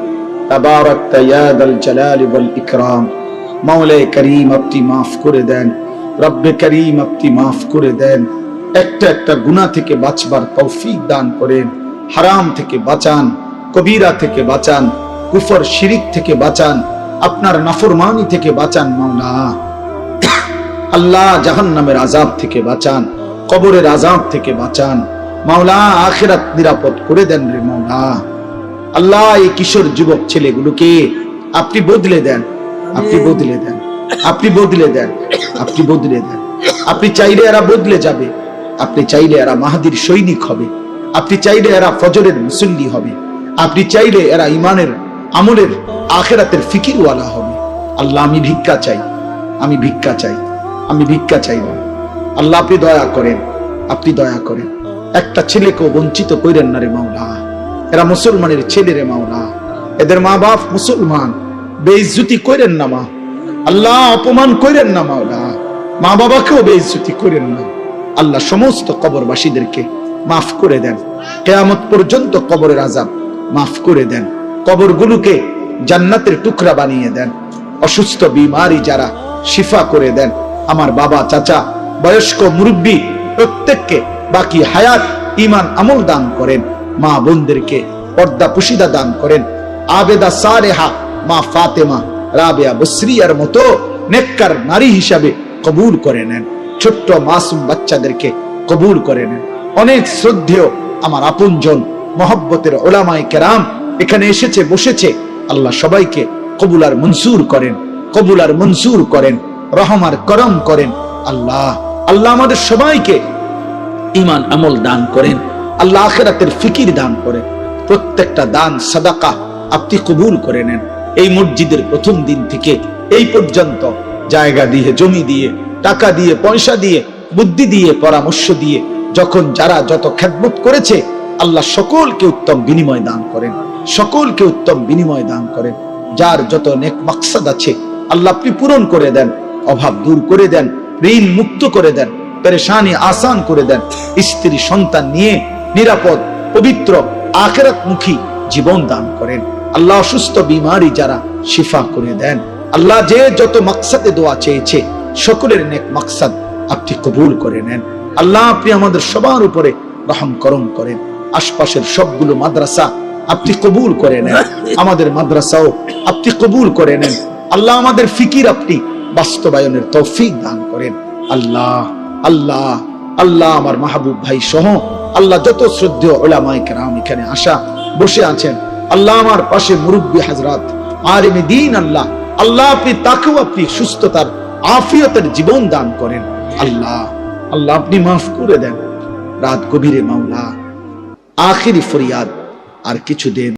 তাবারাকতা ইয়া যাল জালালি ওয়াল ইকরাম। মাওলায়ে কারীম আপনি মাফ করে দেন, রব্বে কারীম আপনি মাফ করে দেন। একটা একটা গুনাহ থেকে বাঁচবার তৌফিক দান করেন, হারাম থেকে বাঁচান, কবিরা থেকে বাঁচান, কুফর শিরিক থেকে বাঁচান, আপনার নাফরমানি থেকে বাঁচান মাওলা। আল্লাহ জাহান্নামের আযাব থেকে বাঁচান, কবরের আযাব থেকে বাঁচান মাওলা। আখিরাত নিরাপদ করে দেন রে মাওলা। আল্লাহ এই কিশোর যুবক ছেলেগুলোকে আপনি বদলে দেন, আপনি বদলে দেন, আপনি বদলে দেন, আপনি বদলে দেন। আপনি চাইলে এরা বদলে যাবে, আপনি চাইলে এরা মাহাদির সৈনিক হবে, আপনি চাইলে এরা ফজরের মুসল্লি হবে, আপনি চাইলে এরা ইমানের আমলের আখিরাতের ফিকিরওয়ালা হবে। আল্লাহ আমি ভিক্ষা চাই, আমি ভিক্ষা চাই, আমি ভিক্ষা চাই না। আল্লাহ আপনি দয়া করেন, আপনি দয়া করেন। একটা ছেলেকেও বঞ্চিত করেন না রে মাওলা। এরা মুসলমানের ছেলে রে মাওলা, এদের মা বাপ মুসলমান, বেইজ্জতি করেন না মা আল্লাহ, অপমান করেন না মাওলা। মা বাবাকেও বেইজ্জতি করেন না আল্লাহ। সমস্ত কবরবাসীদেরকে মাফ করে দেন, কিয়ামত পর্যন্ত কবরের আযাব মাফ করে দেন, কবরগুলোকে জান্নাতের টুকরা বানিয়ে দেন। অসুস্থ বিমারি যারা শিফা করে দেন। আমার বাবা, চাচা, বয়স্ক, মুরব্বী প্রত্যেককে বাকি হায়াত ঈমান আমল দান করেন। মা বোনদেরকে পর্দা পুশিদা দান করেন। আবেদা সালেহা মা ফাতেমা, রাবেয়া, বসরিয়ার মতো নেককার নারী হিসাবে কবুল করে নেন। ছোট্ট মাসুম বাচ্চাদেরকে কবুল করে নেন। অনেক শ্রদ্ধেয় আমার আপনজন মহব্বতের ওলামায়ে কেরাম এখানে এসেছে, বসেছে। আল্লাহ সবাইকে কবুল আর মনসুর করেন, কবুল আর মনসুর করেন, রহম আর করম করেন। আল্লাহ আল্লাহ আমাদের সবাইকে ঈমান আমল দান করেন। আল্লাহ আখিরাতের ফিকির দান করেন। প্রত্যেকটা দান সাদাকা আপনি কবুল করে নেন। এই মসজিদের প্রথম দিন থেকে এই পর্যন্ত জায়গা দিয়ে, জমি দিয়ে, টাকা দিয়ে, পয়সা দিয়ে, বুদ্ধি দিয়ে, পরামর্শ দিয়ে যখন যারা যত খেদমত করেছে, আল্লাহ সকলকে উত্তম বিনিময় দান করেন, সকলকে উত্তম বিনিময় দান করেন। যার যত নেক মাকসাদ আছে আল্লাহ আপনি পূরণ করে দেন, অভাব দূর করে দেন, ঋণ মুক্ত করে দেন, পেরেশানি আসান করে দেন। স্ত্রী সন্তান নিয়ে নিরাপদ, পবিত্র, আখিরাতমুখী জীবন দান করেন। আল্লাহ অসুস্থ বিমারি যারা শিফা করে দেন। আল্লাহ যে যত মাকসাদে দোয়া চেয়েছে সকলের নেক মাকসাদ আপনি কবুল করে নেন। আল্লাহ আপনি আমাদের সবার উপরে রহম করম করেন। আশপাশের সবগুলো মাদ্রাসা আপনি কবুল করে নেন, আমাদের মাদ্রাসাও আপনি কবুল করে নেন। আল্লাহ আমাদের ফিকির আপনি বাস্তবায়নের তৌফিক দান করেন। আল্লাহ আল্লাহ আল্লাহ আমার মাহবুব ভাই সহ আল্লাহ যত শ্রদ্ধেয় উলামায়ে কেরাম এখানে আসা বসে আছেন, আল্লাহ আমার পাশে মুরব্বী হযরত আলেম দ্বীন, আল্লাহ আল্লাহ আপনি তাকেও আপনি সুস্থতার আফিয়তের জীবন দান করেন। আল্লাহ আল্লাহ আপনি মাফ করে দেন। রাত গভীরে মাওলা আখিরি ফরিয়াদ আর কিছু দেন।